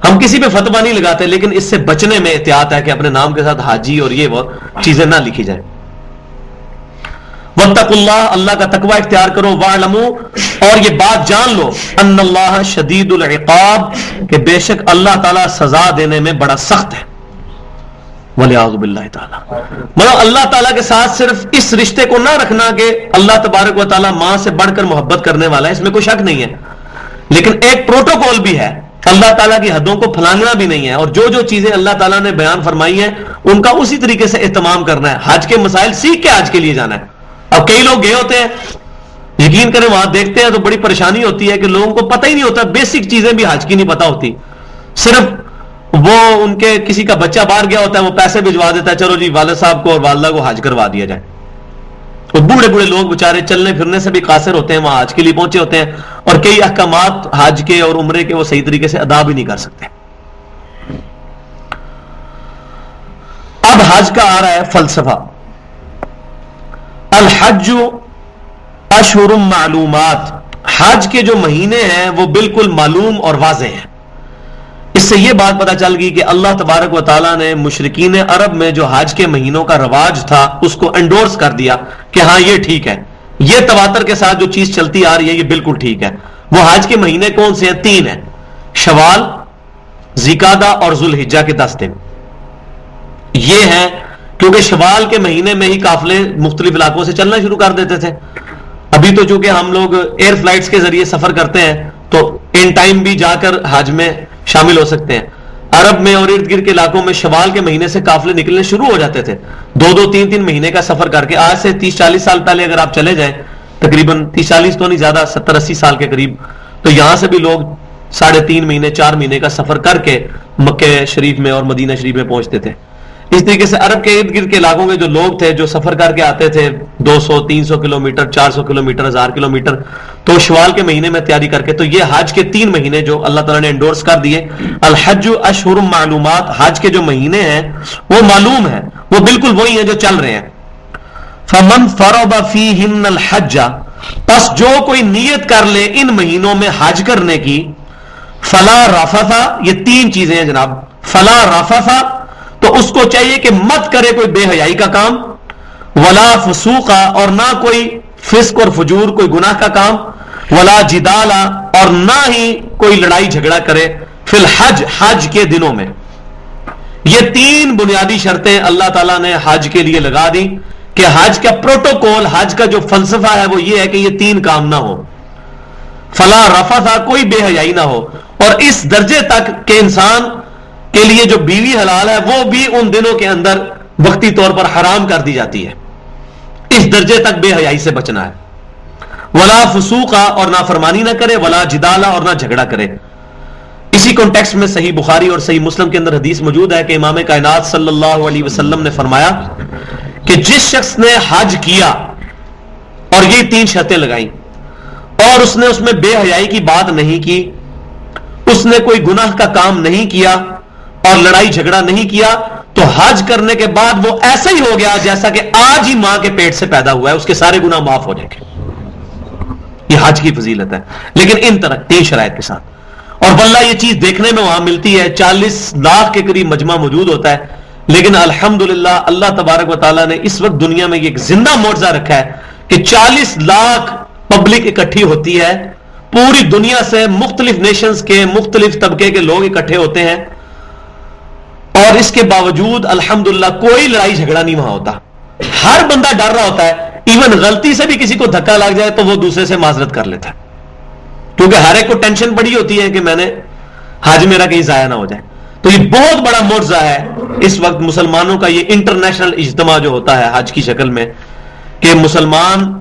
ہم کسی پہ فتویٰ نہیں لگاتے، لیکن اس سے بچنے میں احتیاط ہے کہ اپنے نام کے ساتھ حاجی اور یہ وہ چیزیں نہ لکھی جائیں. واتقوا اللہ، اللہ کا تقوی اختیار کرو. واعلموا، اور یہ بات جان لو، ان اللہ شدید العقاب، کہ بے شک اللہ تعالیٰ سزا دینے میں بڑا سخت ہے. وَلِعَوْذُ بِاللَّهِ تعالیٰ، مطلب اللہ تعالیٰ کے ساتھ صرف اس رشتے کو نہ رکھنا کہ اللہ تبارک و تعالیٰ ماں سے بڑھ کر محبت کرنے والا ہے، اس میں کوئی شک نہیں ہے. لیکن ایک پروٹوکول بھی ہے. اللہ تعالیٰ کی حدوں کو پھلانگنا بھی نہیں ہے، اور جو جو چیزیں اللہ تعالیٰ نے بیان فرمائی ہیں ان کا اسی طریقے سے اہتمام کرنا ہے. حج کے مسائل سیکھ کے حج کے لیے جانا ہے. اب کئی لوگ گئے ہوتے ہیں، یقین کریں وہاں دیکھتے ہیں تو بڑی پریشانی ہوتی ہے کہ لوگوں کو پتہ ہی نہیں ہوتا، بیسک چیزیں بھی حج کی نہیں پتہ ہوتی. صرف وہ ان کے کسی کا بچہ باہر گیا ہوتا ہے، وہ پیسے بھجوا دیتا ہے، چلو جی والد صاحب کو اور والدہ کو حج کروا دیا جائے. اور بوڑھے بوڑھے لوگ بےچارے چلنے پھرنے سے بھی قاصر ہوتے ہیں، وہاں حج کے لیے پہنچے ہوتے ہیں، اور کئی احکامات حج کے اور عمرے کے وہ صحیح طریقے سے ادا بھی نہیں کر سکتے. اب حج کا آ رہا ہے فلسفہ. الحج اشہر معلومات، حج کے جو مہینے ہیں وہ بالکل معلوم اور واضح ہیں. اس سے یہ بات پتہ چل گئی کہ اللہ تبارک و تعالیٰ نے مشرکین عرب میں جو حج کے مہینوں کا رواج تھا اس کو انڈورس کر دیا کہ ہاں یہ ٹھیک ہے، یہ تواتر کے ساتھ جو چیز چلتی آ رہی ہے یہ بالکل ٹھیک ہے. وہ حج کے مہینے کون سے ہیں؟ 3 ہیں، شوال، ذوالقعدہ اور ذوالحجہ کے 10 دن. یہ ہیں کیونکہ شوال کے مہینے میں ہی قافلے مختلف علاقوں سے چلنا شروع کر دیتے تھے. ابھی تو چونکہ ہم لوگ ایئر فلائٹس کے ذریعے سفر کرتے ہیں تو ان ٹائم بھی جا کر حج میں شامل ہو سکتے ہیں. عرب میں اور ارد گرد کے علاقوں میں شوال کے مہینے سے قافلے نکلنے شروع ہو جاتے تھے، 2 3 مہینے کا سفر کر کے. آج سے 30-40 سال پہلے اگر آپ چلے جائیں، تقریباً 30-40 تو نہیں، زیادہ 70-80 سال کے قریب، تو یہاں سے بھی لوگ 3.5 مہینے 4 مہینے کا سفر کر کے مکہ شریف میں اور مدینہ شریف میں پہنچتے تھے. اس طریقے سے عرب کے ارد گرد کے علاقوں کے جو لوگ تھے جو سفر کر کے آتے تھے 200-300 کلومیٹر، 400 کلومیٹر، 1000 کلومیٹر، تو شوال کے مہینے میں تیاری کر کے، تو یہ حج کے 3 مہینے جو اللہ تعالیٰ نے انڈورس کر دیے. الحج اشہر معلومات، حج کے جو مہینے ہیں وہ معلوم ہیں، وہ بالکل وہی ہیں جو چل رہے ہیں. فمن فرض فیہن الحج، پس جو کوئی نیت کر لے ان مہینوں میں حج کرنے کی، فلا رفث، یہ 3 چیزیں ہیں جناب. فلا رفث، تو اس کو چاہیے کہ مت کرے کوئی بے حیائی کا کام، ولا فسوق، اور نہ کوئی فسق اور فجور، کوئی گناہ کا کام، ولا جدال، اور نہ ہی کوئی لڑائی جھگڑا کرے، فی الحج، حج کے دنوں میں. یہ 3 بنیادی شرطیں اللہ تعالیٰ نے حج کے لیے لگا دی کہ حج کا پروٹوکول، حج کا جو فلسفہ ہے وہ یہ ہے کہ یہ 3 کام نہ ہو. فلا رفث، کوئی بے حیائی نہ ہو، اور اس درجے تک کہ انسان کے لیے جو بیوی حلال ہے وہ بھی ان دنوں کے اندر وقتی طور پر حرام کر دی جاتی ہے. اس درجے تک بے حیائی سے بچنا ہے. ولا فسوق، اور نافرمانی نہ کرے، ولا جدال، اور نہ جھگڑا کرے. اسی کانٹیکسٹ میں صحیح بخاری اور صحیح مسلم کے اندر حدیث موجود ہے کہ امام کائنات صلی اللہ علیہ وسلم نے فرمایا کہ جس شخص نے حج کیا اور یہ 3 شرطیں لگائیں اور اس نے اس میں بے حیائی کی بات نہیں کی، اس نے کوئی گناہ کا کام نہیں کیا اور لڑائی جھگڑا نہیں کیا، تو حج کرنے کے بعد وہ ایسا ہی ہو گیا جیسا کہ آج ہی ماں کے پیٹ سے پیدا ہوا ہے، اس کے سارے گناہ معاف ہو جائیں گے. یہ حج کی فضیلت ہے، لیکن ان طرح 3 شرائط کے ساتھ. اور واللہ یہ چیز دیکھنے میں وہاں ملتی ہے، 40 لاکھ کے قریب مجمع موجود ہوتا ہے، لیکن الحمدللہ اللہ تبارک و تعالیٰ نے اس وقت دنیا میں یہ ایک زندہ معجزہ رکھا ہے کہ 40 لاکھ پبلک اکٹھی ہوتی ہے، پوری دنیا سے مختلف نیشنز کے مختلف طبقے کے لوگ اکٹھے ہوتے ہیں، اور اس کے باوجود الحمدللہ کوئی لڑائی جھگڑا نہیں وہاں ہوتا. ہر بندہ ڈر رہا ہوتا ہے، ایون غلطی سے بھی کسی کو دھکا لگ جائے تو وہ دوسرے سے معذرت کر لیتا ہے، کیونکہ ہر ایک کو ٹینشن پڑی ہوتی ہے کہ میں نے حج میرا کہیں ضائع نہ ہو جائے. تو یہ بہت بڑا معجزہ ہے اس وقت مسلمانوں کا، یہ انٹرنیشنل اجتماع جو ہوتا ہے حج کی شکل میں، کہ مسلمان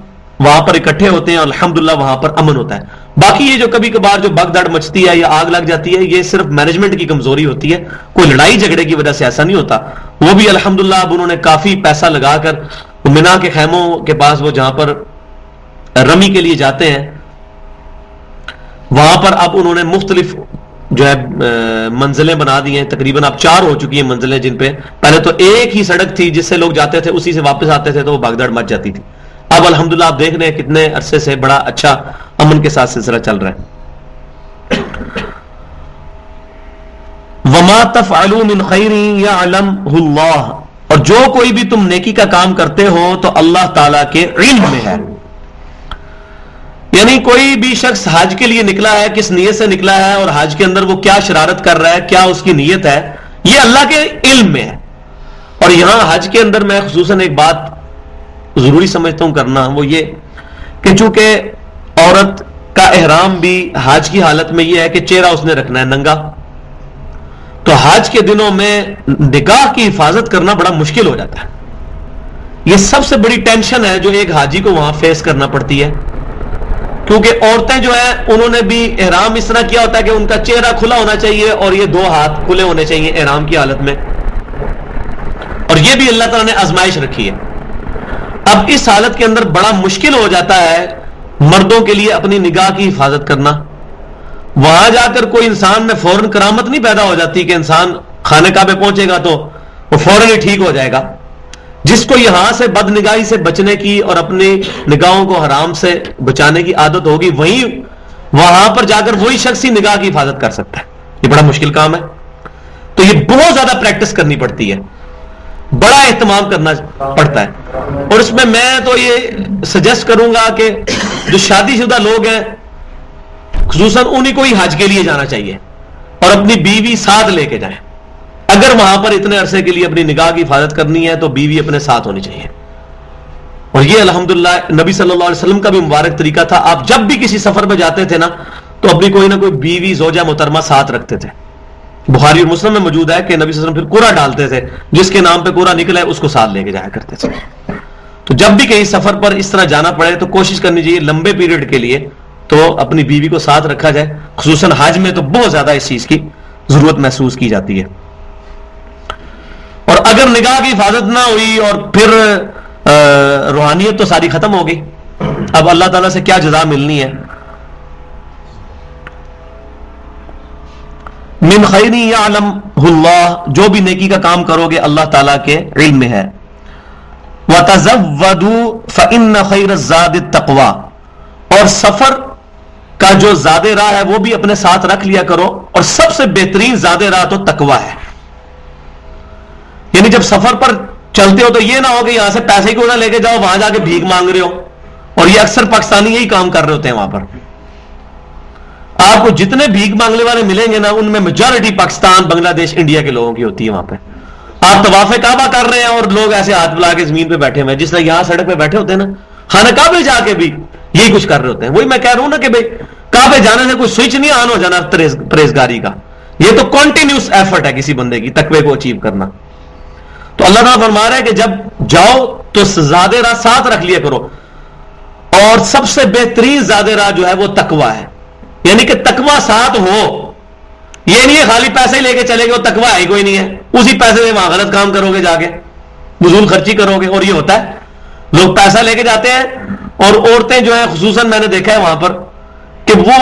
وہاں پر اکٹھے ہوتے ہیں، الحمدللہ وہاں پر امن ہوتا ہے. باقی یہ جو کبھی کبھار جو بگدڑ مچتی ہے یا آگ لگ جاتی ہے، یہ صرف مینجمنٹ کی کمزوری ہوتی ہے، کوئی لڑائی جھگڑے کی وجہ سے ایسا نہیں ہوتا. وہ بھی الحمدللہ اب انہوں نے کافی پیسہ لگا کر منا کے خیموں کے پاس، وہ جہاں پر رمی کے لیے جاتے ہیں، وہاں پر اب انہوں نے مختلف جو ہے منزلیں بنا دی ہیں. تقریباً اب 4 ہو چکی ہیں منزلیں، جن پہ پہلے تو ایک ہی سڑک تھی جس سے لوگ جاتے تھے، اسی سے واپس آتے تھے تو وہ بھگدڑ مچ جاتی تھی. اب الحمدللہ آپ دیکھ رہے ہیں کتنے عرصے سے بڑا اچھا امن کے ساتھ سلسلہ چل رہا ہے. وما تفعلوا من خیر یعلمہ اللہ، اور جو کوئی بھی تم نیکی کا کام کرتے ہو تو اللہ تعالی کے علم میں ہے. یعنی کوئی بھی شخص حج کے لیے نکلا ہے، کس نیت سے نکلا ہے اور حج کے اندر وہ کیا شرارت کر رہا ہے، کیا اس کی نیت ہے، یہ اللہ کے علم میں ہے. اور یہاں حج کے اندر میں خصوصاً ایک بات ضروری سمجھتا ہوں کرنا، وہ یہ کہ چونکہ عورت کا احرام بھی حج کی حالت میں یہ ہے کہ چہرہ اس نے رکھنا ہے ننگا. تو حج کے دنوں میں نگاہ کی حفاظت کرنا بڑا مشکل ہو جاتا ہے. یہ سب سے بڑی ٹینشن ہے جو ایک حاجی کو وہاں فیس کرنا پڑتی ہے, کیونکہ عورتیں جو ہیں انہوں نے بھی احرام اس طرح کیا ہوتا ہے کہ ان کا چہرہ کھلا ہونا چاہیے اور یہ 2 ہاتھ کھلے ہونے چاہیے احرام کی حالت میں, اور یہ بھی اللہ تعالیٰ نے آزمائش رکھی ہے. اب اس حالت کے اندر بڑا مشکل ہو جاتا ہے مردوں کے لیے اپنی نگاہ کی حفاظت کرنا. وہاں جا کر کوئی انسان میں فوراً کرامت نہیں پیدا ہو جاتی کہ انسان خانہ کعبہ پہنچے گا تو وہ فوراً ہی ٹھیک ہو جائے گا. جس کو یہاں سے بد نگاہی سے بچنے کی اور اپنی نگاہوں کو حرام سے بچانے کی عادت ہوگی, وہیں وہاں پر جا کر وہی شخص ہی نگاہ کی حفاظت کر سکتا ہے. یہ بڑا مشکل کام ہے, تو یہ بہت زیادہ پریکٹس کرنی پڑتی ہے, بڑا اہتمام کرنا پڑتا ہے. اور اس میں تو یہ سجیسٹ کروں گا کہ جو شادی شدہ لوگ ہیں خصوصاً انہیں کو ہی حج کے لیے جانا چاہیے اور اپنی بیوی ساتھ لے کے جائیں. اگر وہاں پر اتنے عرصے کے لیے اپنی نگاہ کی حفاظت کرنی ہے تو بیوی اپنے ساتھ ہونی چاہیے. اور یہ الحمدللہ نبی صلی اللہ علیہ وسلم کا بھی مبارک طریقہ تھا. آپ جب بھی کسی سفر میں جاتے تھے نا تو اپنی کوئی نہ کوئی بیوی زوجہ محترمہ ساتھ رکھتے تھے. بخاری اور مسلم میں موجود ہے کہ نبی صلی اللہ علیہ وسلم پھر قرعہ ڈالتے تھے, جس کے نام پہ قرعہ نکلا ہے اس کو ساتھ لے کے جایا کرتے تھے. تو جب بھی کہیں سفر پر اس طرح جانا پڑے تو کوشش کرنی چاہیے لمبے پیریڈ کے لیے تو اپنی بیوی کو ساتھ رکھا جائے. خصوصاً حج میں تو بہت زیادہ اس چیز کی ضرورت محسوس کی جاتی ہے. اور اگر نگاہ کی حفاظت نہ ہوئی اور پھر روحانیت تو ساری ختم ہو گئی. اب اللہ تعالیٰ سے کیا جزا ملنی ہے. من خیر یعلمہ اللہ, جو بھی نیکی کا کام کرو گے اللہ تعالیٰ کے علم میں ہے. وَتَزَوَّدُوا فَإِنَّ خَيْرَ الزَّادِ التَّقْوَى, اور سفر کا جو زاد راہ ہے وہ بھی اپنے ساتھ رکھ لیا کرو, اور سب سے بہترین زاد راہ تو تقویٰ ہے. یعنی جب سفر پر چلتے ہو تو یہ نہ ہو کہ یہاں سے پیسے کو نہ لے کے جاؤ وہاں جا کے بھیک مانگ رہے ہو, اور یہ اکثر پاکستانی یہی کام کر رہے ہوتے ہیں. وہاں پر آپ کو جتنے بھیک مانگنے والے ملیں گے نا ان میں میجورٹی پاکستان, بنگلہ دیش, انڈیا کے لوگوں کی ہوتی ہے. وہاں پہ آپ طواف کعبہ کر رہے ہیں اور لوگ ایسے ہاتھ بلا کے زمین پہ بیٹھے ہوئے ہیں, جس طرح یہاں سڑک پہ بیٹھے ہوتے ہیں نا, خانہ کعبے جا کے بھی یہی کچھ کر رہے ہوتے ہیں. وہی میں کہہ رہا ہوں نا کہ بھائی کعبے جانے سے کوئی سوئچ نہیں آن ہو جانا پرہیزگاری کا, یہ تو کنٹینیوس ایفرٹ ہے کسی بندے کی تقوی کو اچیو کرنا. تو اللہ تعالیٰ فرما رہا ہے کہ جب جاؤ تو زیادہ راہ ساتھ رکھ لیا کرو, اور سب سے بہترین زیادہ راہ جو ہے وہ تقویٰ ہے. یعنی کہ تقویٰ ساتھ ہو, یہ نہیں ہے خالی پیسے لے کے چلے گے, وہ تقویٰ ہی کوئی نہیں ہے, اسی پیسے سے وہاں غلط کام کرو گے, جا کے فضول خرچی کرو گے. اور یہ ہوتا ہے لوگ پیسہ لے کے جاتے ہیں, اور عورتیں جو ہیں خصوصاً میں نے دیکھا ہے وہاں پر کہ وہ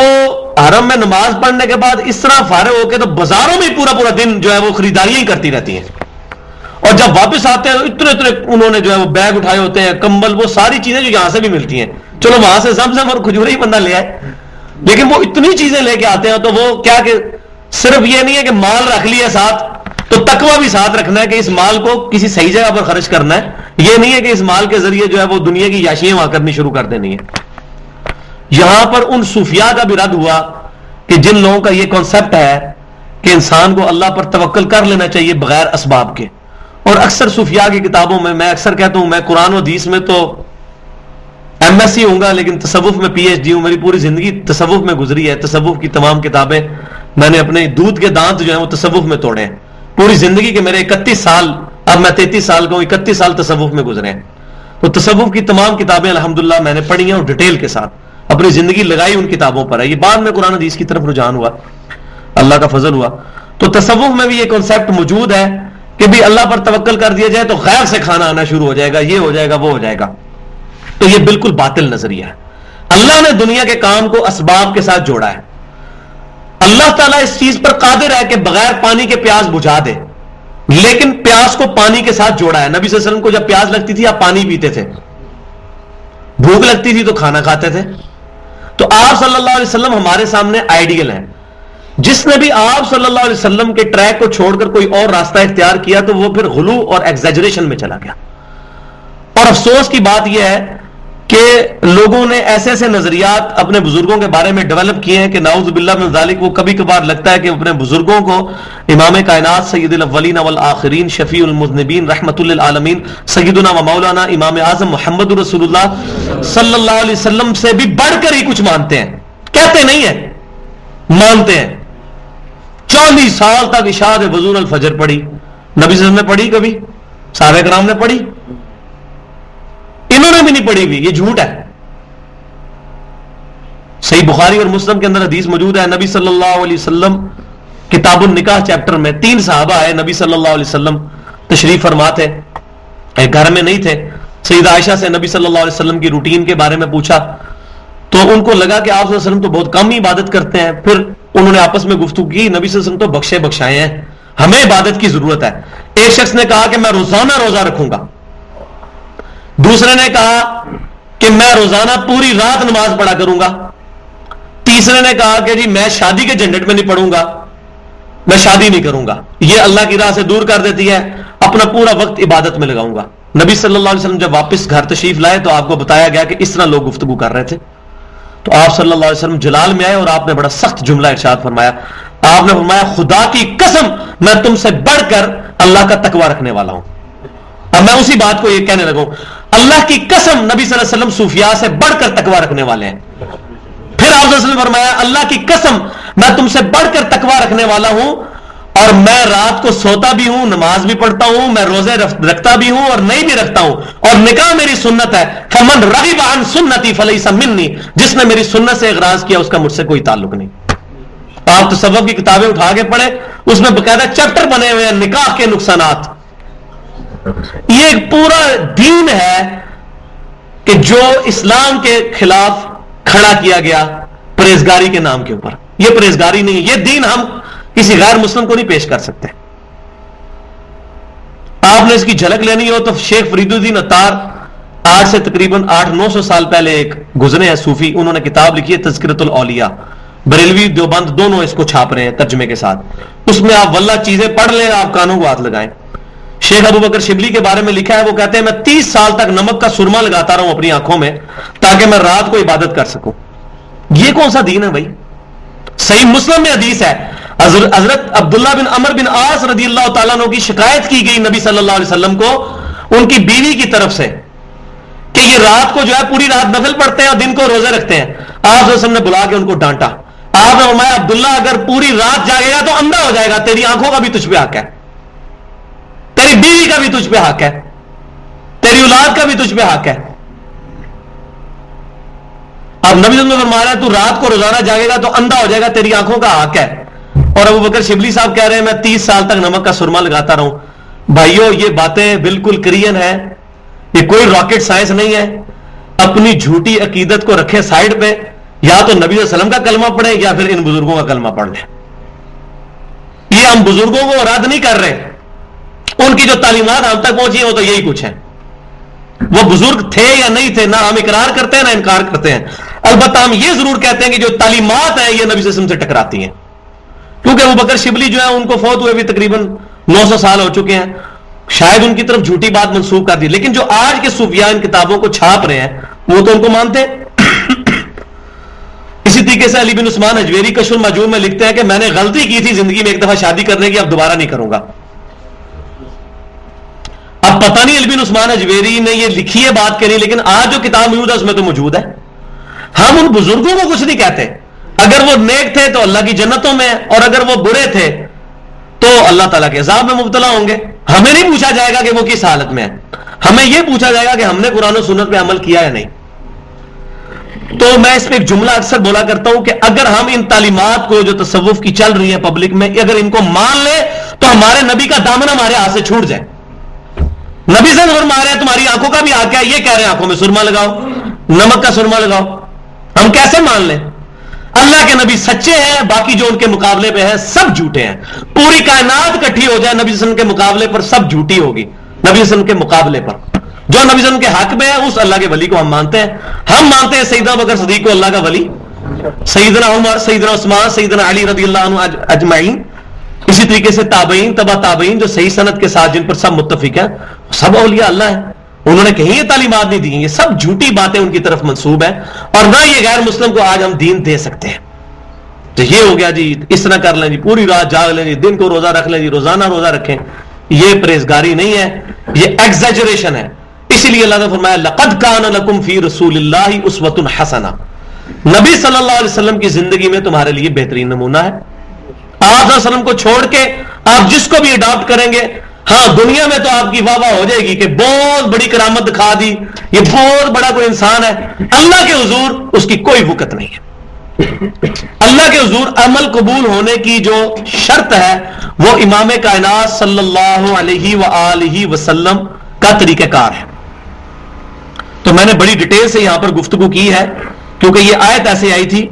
حرم میں نماز پڑھنے کے بعد اس طرح فارغ ہو کے تو بازاروں میں پورا پورا دن جو ہے وہ خریداریاں ہی کرتی رہتی ہیں, اور جب واپس آتے ہیں اتنے انہوں نے جو ہے وہ بیگ اٹھائے ہوتے ہیں, کمبل, وہ ساری چیزیں جو یہاں سے بھی ملتی ہیں. چلو وہاں سے زمزم اور کھجورے ہی بندہ لے آئے, لیکن وہ اتنی چیزیں لے کے آتے ہیں تو وہ کیا کہ صرف یہ نہیں ہے کہ مال رکھ لیا ساتھ, تو تقویٰ بھی ساتھ رکھنا ہے کہ اس مال کو کسی صحیح جگہ پر خرچ کرنا ہے. یہ نہیں ہے کہ اس مال کے ذریعے جو ہے وہ دنیا کی یاشیاں وہاں کرنی شروع کر دینی ہے. یہاں پر ان صوفیاء کا بھی رد ہوا کہ جن لوگوں کا یہ کانسیپٹ ہے کہ انسان کو اللہ پر توکل کر لینا چاہیے بغیر اسباب کے. اور اکثر صوفیاء کی کتابوں میں اکثر کہتا ہوں, میں قرآن و حدیث میں تو ایم ایس سی ہوں گا لیکن تصوف میں پی ایچ ڈی ہوں, میری پوری زندگی تصوف میں گزری ہے. تصوف کی تمام کتابیں میں نے اپنے دودھ کے دانت جو ہیں وہ تصوف میں توڑے ہیں. پوری زندگی کے میرے 31 سال, اب میں 33 سال کا ہوں, 31 سال تصوف میں گزرے ہیں. تو تصوف کی تمام کتابیں الحمدللہ میں نے پڑھی ہیں اور ڈیٹیل کے ساتھ اپنی زندگی لگائی ان کتابوں پر ہے. یہ بعد میں قرآن حدیث کی طرف رجحان ہوا, اللہ کا فضل ہوا. تو تصوف میں بھی یہ کانسیپٹ موجود ہے کہ بھی اللہ پر توکل کر دیا جائے تو غیر سے کھانا آنا شروع ہو جائے گا, یہ ہو جائے گا, وہ ہو جائے گا. تو یہ بالکل باطل نظریہ ہے. اللہ نے دنیا کے کام کو اسباب کے ساتھ جوڑا ہے. اللہ تعالیٰ اس چیز پر قادر ہے کہ بغیر پانی کے پیاس بجھا دے, لیکن پیاس کو پانی کے ساتھ جوڑا ہے. نبی صلی اللہ علیہ وسلم کو جب پیاس لگتی تھی آپ پانی پیتے تھے, بھوک لگتی تھی تو کھانا کھاتے تھے. تو آپ صلی اللہ علیہ وسلم ہمارے سامنے آئیڈیل ہیں. جس نے بھی آپ صلی اللہ علیہ وسلم کے ٹریک کو چھوڑ کر کوئی اور راستہ اختیار کیا تو وہ پھر غلو اور ایگزیجریشن میں چلا گیا. اور افسوس کی بات یہ ہے کہ لوگوں نے ایسے ایسے نظریات اپنے بزرگوں کے بارے میں ڈیولپ کیے ہیں کہ نعوذ باللہ من ذالک, وہ کبھی کبھار لگتا ہے کہ اپنے بزرگوں کو امام کائنات سید الاولین والآخرین شفیع المذنبین رحمت للعالمین سیدنا و مولانا امام اعظم محمد رسول اللہ صلی اللہ علیہ وسلم سے بھی بڑھ کر ہی کچھ مانتے ہیں. کہتے نہیں ہیں, مانتے ہیں. 40 سال تک اشاعت وضو الفجر پڑھی, نبی صلی اللہ علیہ وسلم نے پڑھی کبھی؟ صحابہ کرام نے پڑھی؟ انہوں نے بھی نہیں پڑھی ہوئی, یہ جھوٹ ہے. صحیح بخاری اور مسلم کے اندر حدیث موجود ہے, نبی صلی اللہ علیہ وسلم کتاب النکاح چیپٹر میں 3 صحابہ آئے, نبی صلی اللہ علیہ وسلم تشریف فرما تھے, گھر میں نہیں تھے. سیدہ عائشہ سے نبی صلی اللہ علیہ وسلم کی روٹین کے بارے میں پوچھا تو ان کو لگا کہ آپ صلی اللہ علیہ وسلم تو بہت کم ہی عبادت کرتے ہیں. پھر انہوں نے آپس میں گفتگو کی, نبی صلی اللہ علیہ وسلم تو بخشے بخشائے ہیں, ہمیں عبادت کی ضرورت ہے. ایک شخص نے کہا کہ میں روزانہ روزہ رکھوں گا, دوسرے نے کہا کہ میں روزانہ پوری رات نماز پڑھا کروں گا, تیسرے نے کہا کہ جی میں شادی کے جھنجٹ میں نہیں پڑھوں گا, میں شادی نہیں کروں گا, یہ اللہ کی راہ سے دور کر دیتی ہے, اپنا پورا وقت عبادت میں لگاؤں گا. نبی صلی اللہ علیہ وسلم جب واپس گھر تشریف لائے تو آپ کو بتایا گیا کہ اس طرح لوگ گفتگو کر رہے تھے. تو آپ صلی اللہ علیہ وسلم جلال میں آئے اور آپ نے بڑا سخت جملہ ارشاد فرمایا. آپ نے فرمایا خدا کی قسم میں تم سے بڑھ کر اللہ کا تقوی رکھنے والا ہوں. اب میں اسی بات کو یہ کہنے لگا ہوں, اللہ کی قسم نبی صلی اللہ علیہ وسلم صوفیاء سے بڑھ کر تقوی رکھنے والے ہیں. پھر آپ صلی اللہ علیہ وسلم نے فرمایا اللہ کی قسم میں تم سے بڑھ کر تقوی رکھنے والا ہوں, اور میں رات کو سوتا بھی ہوں, نماز بھی پڑھتا ہوں, میں روزے رکھتا بھی ہوں اور نہیں بھی رکھتا ہوں, اور نکاح میری سنت ہے. فمن رغب عن سنتی فلیس منی, جس نے میری سنت سے اغراض کیا اس کا مجھ سے کوئی تعلق نہیں. آپ تصوف کی کتابیں اٹھا کے پڑھیں, اس میں باقاعدہ چیپٹر بنے ہوئے ہیں نکاح کے نقصانات. یہ ایک پورا دین ہے کہ جو اسلام کے خلاف کھڑا کیا گیا پرہیزگاری کے نام کے اوپر. یہ پرہیزگاری نہیں, یہ دین ہم کسی غیر مسلم کو نہیں پیش کر سکتے. آپ نے اس کی جھلک لینی ہو تو شیخ فرید الدین عطار آج سے تقریباً 800-900 سال پہلے ایک گزرے ہیں صوفی, انہوں نے کتاب لکھی ہے تذکرۃ الاولیاء, بریلوی دیوبند دونوں اس کو چھاپ رہے ہیں ترجمے کے ساتھ. اس میں آپ واللہ چیزیں پڑھ لیں, آپ کانوں کو ہاتھ لگائیں. شیخ ابو بکر شبلی کے بارے میں لکھا ہے, وہ کہتے ہیں میں 30 سال تک نمک کا سرما لگاتا رہا ہوں اپنی آنکھوں میں تاکہ میں رات کو عبادت کر سکوں. یہ کون سا دین ہے بھائی؟ صحیح مسلم میں حدیث ہے, حضرت عبداللہ بن عمر بن عاص رضی اللہ تعالیٰ عنہ کی شکایت کی گئی نبی صلی اللہ علیہ وسلم کو ان کی بیوی کی طرف سے کہ یہ رات کو جو ہے پوری رات نفل پڑھتے ہیں اور دن کو روزے رکھتے ہیں. آپ صلی اللہ علیہ وسلم نے بلا کے ان کو ڈانٹا. آپ نے فرمایا عبداللہ اگر پوری رات جاگے گا تو اندھا ہو جائے گا, تیری آنکھوں کا بھی تجھ پہ حق ہے, تیری بیوی کا بھی تجھ پہ حق ہے, تیری اولاد کا بھی تجھ پہ حق ہے. اب نبی صلی اللہ علیہ وسلم فرما رہا ہے تو رات کو روزانہ جاگے گا تو اندھا ہو جائے گا, تیری آنکھوں کا حق ہے. اور ابو بکر شبلی صاحب کہہ رہے ہیں میں 30 سال تک نمک کا سرما لگاتا رہا ہوں. بھائیو یہ باتیں بالکل کلین ہے, یہ کوئی راکٹ سائنس نہیں ہے. اپنی جھوٹی عقیدت کو رکھیں سائڈ پہ, یا تو نبی صلی اللہ علیہ وسلم کا کلمہ پڑھیں یا پھر ان بزرگوں کا کلمہ پڑھ لیں. یہ ہم بزرگوں کو رد نہیں کر رہے, ان کی جو تعلیمات ہم تک پہنچی ہیں وہ تو یہی کچھ ہے. وہ بزرگ تھے یا نہیں تھے, نہ ہم اقرار کرتے ہیں نہ انکار کرتے ہیں. البتہ ہم یہ ضرور کہتے ہیں کہ جو تعلیمات ہیں یہ نبی صلی اللہ علیہ وسلم سے ٹکراتی ہیں, کیونکہ ابو بکر شبلی جو ہے ان کو فوت ہوئے بھی تقریباً 900 سال ہو چکے ہیں, شاید ان کی طرف جھوٹی بات منسوخ کر دی. لیکن جو آج کے صوفیاء ان کتابوں کو چھاپ رہے ہیں وہ تو ان کو مانتے ہیں. اسی طریقے سے علی بن عثمان اجویری کشف المحجوب میں لکھتے ہیں کہ میں نے غلطی کی تھی زندگی میں ایک دفعہ شادی کرنے کی, اب دوبارہ نہیں کروں گا. اب پتہ نہیں علی بن عثمان اجویری نے یہ لکھی ہے بات کہ نہیں, لیکن آج جو کتاب موجود ہے اس میں تو موجود ہے. ہم ان بزرگوں کو کچھ نہیں کہتے, اگر وہ نیک تھے تو اللہ کی جنتوں میں, اور اگر وہ برے تھے تو اللہ تعالیٰ کے عذاب میں مبتلا ہوں گے. ہمیں نہیں پوچھا جائے گا کہ وہ کس حالت میں ہے, ہمیں یہ پوچھا جائے گا کہ ہم نے قرآن و سنت پہ عمل کیا یا نہیں. تو میں اس پہ ایک جملہ اکثر بولا کرتا ہوں کہ اگر ہم ان تعلیمات کو جو تصوف کی چل رہی ہیں پبلک میں, اگر ان کو مان لیں تو ہمارے نبی کا دامن ہمارے ہاتھ سے چھوٹ جائے. نبی سے فرما رہے ہیں تمہاری آنکھوں کا بھی حق ہے, یہ کہہ رہے ہیں آنکھوں میں سرما لگاؤ, نمک کا سرما لگاؤ. ہم کیسے مان لیں؟ اللہ کے نبی سچے ہیں, باقی جو ان کے مقابلے پہ ہیں سب جھوٹے ہیں. پوری کائنات اکٹھی ہو جائے نبی صلی اللہ علیہ وسلم کے مقابلے پر سب جھوٹی ہوگی. نبی صلی اللہ علیہ وسلم کے مقابلے پر جو نبی صلی اللہ علیہ وسلم کے حق میں ہے اس اللہ کے ولی کو ہم مانتے ہیں. ہم مانتے ہیں سیدنا بکر صدیق کو اللہ کا ولی, سیدنا عمر, سیدنا عثمان, سیدنا علی رضی اللہ عنہ اجمعین. اسی طریقے سے تابعین, تبع تابعین جو صحیح سند کے ساتھ جن پر سب متفق ہیں, سب اولیاء اللہ ہیں. انہوں نے کہیں یہ تعلیمات نہیں دی, یہ سب جھوٹی باتیں ان کی طرف منسوب ہیں, اور نہ یہ غیر مسلم کو آج ہم دین دے سکتے ہیں. تو یہ ہو گیا جی, اس طرح کر لیں جی, پوری رات جاگ لیں جی, دن کو روزہ رکھ لیں جی, روزانہ روزہ رکھیں. یہ پرہیزگاری نہیں ہے, یہ ایگزیجریشن ہے. اسی لیے اللہ نے فرمایا لقد کان لکم فی رسول اللہ اسوۃ حسنہ, نبی صلی اللہ علیہ وسلم کی زندگی میں تمہارے لیے بہترین نمونہ ہے. آپ صلی اللہ علیہ وسلم کو چھوڑ کے آپ جس کو بھی اڈاپٹ کریں گے, ہاں دنیا میں تو آپ کی واہ واہ ہو جائے گی کہ بہت بڑی کرامت دکھا دی, یہ بہت بڑا کوئی انسان ہے. اللہ کے حضور اس کی کوئی وقت نہیں ہے. اللہ کے حضور عمل قبول ہونے کی جو شرط ہے وہ امام کائنات صلی اللہ علیہ وآلہ وسلم کا طریقہ کار ہے. تو میں نے بڑی ڈیٹیل سے یہاں پر گفتگو کی ہے کیونکہ یہ آیت ایسے آئی تھی,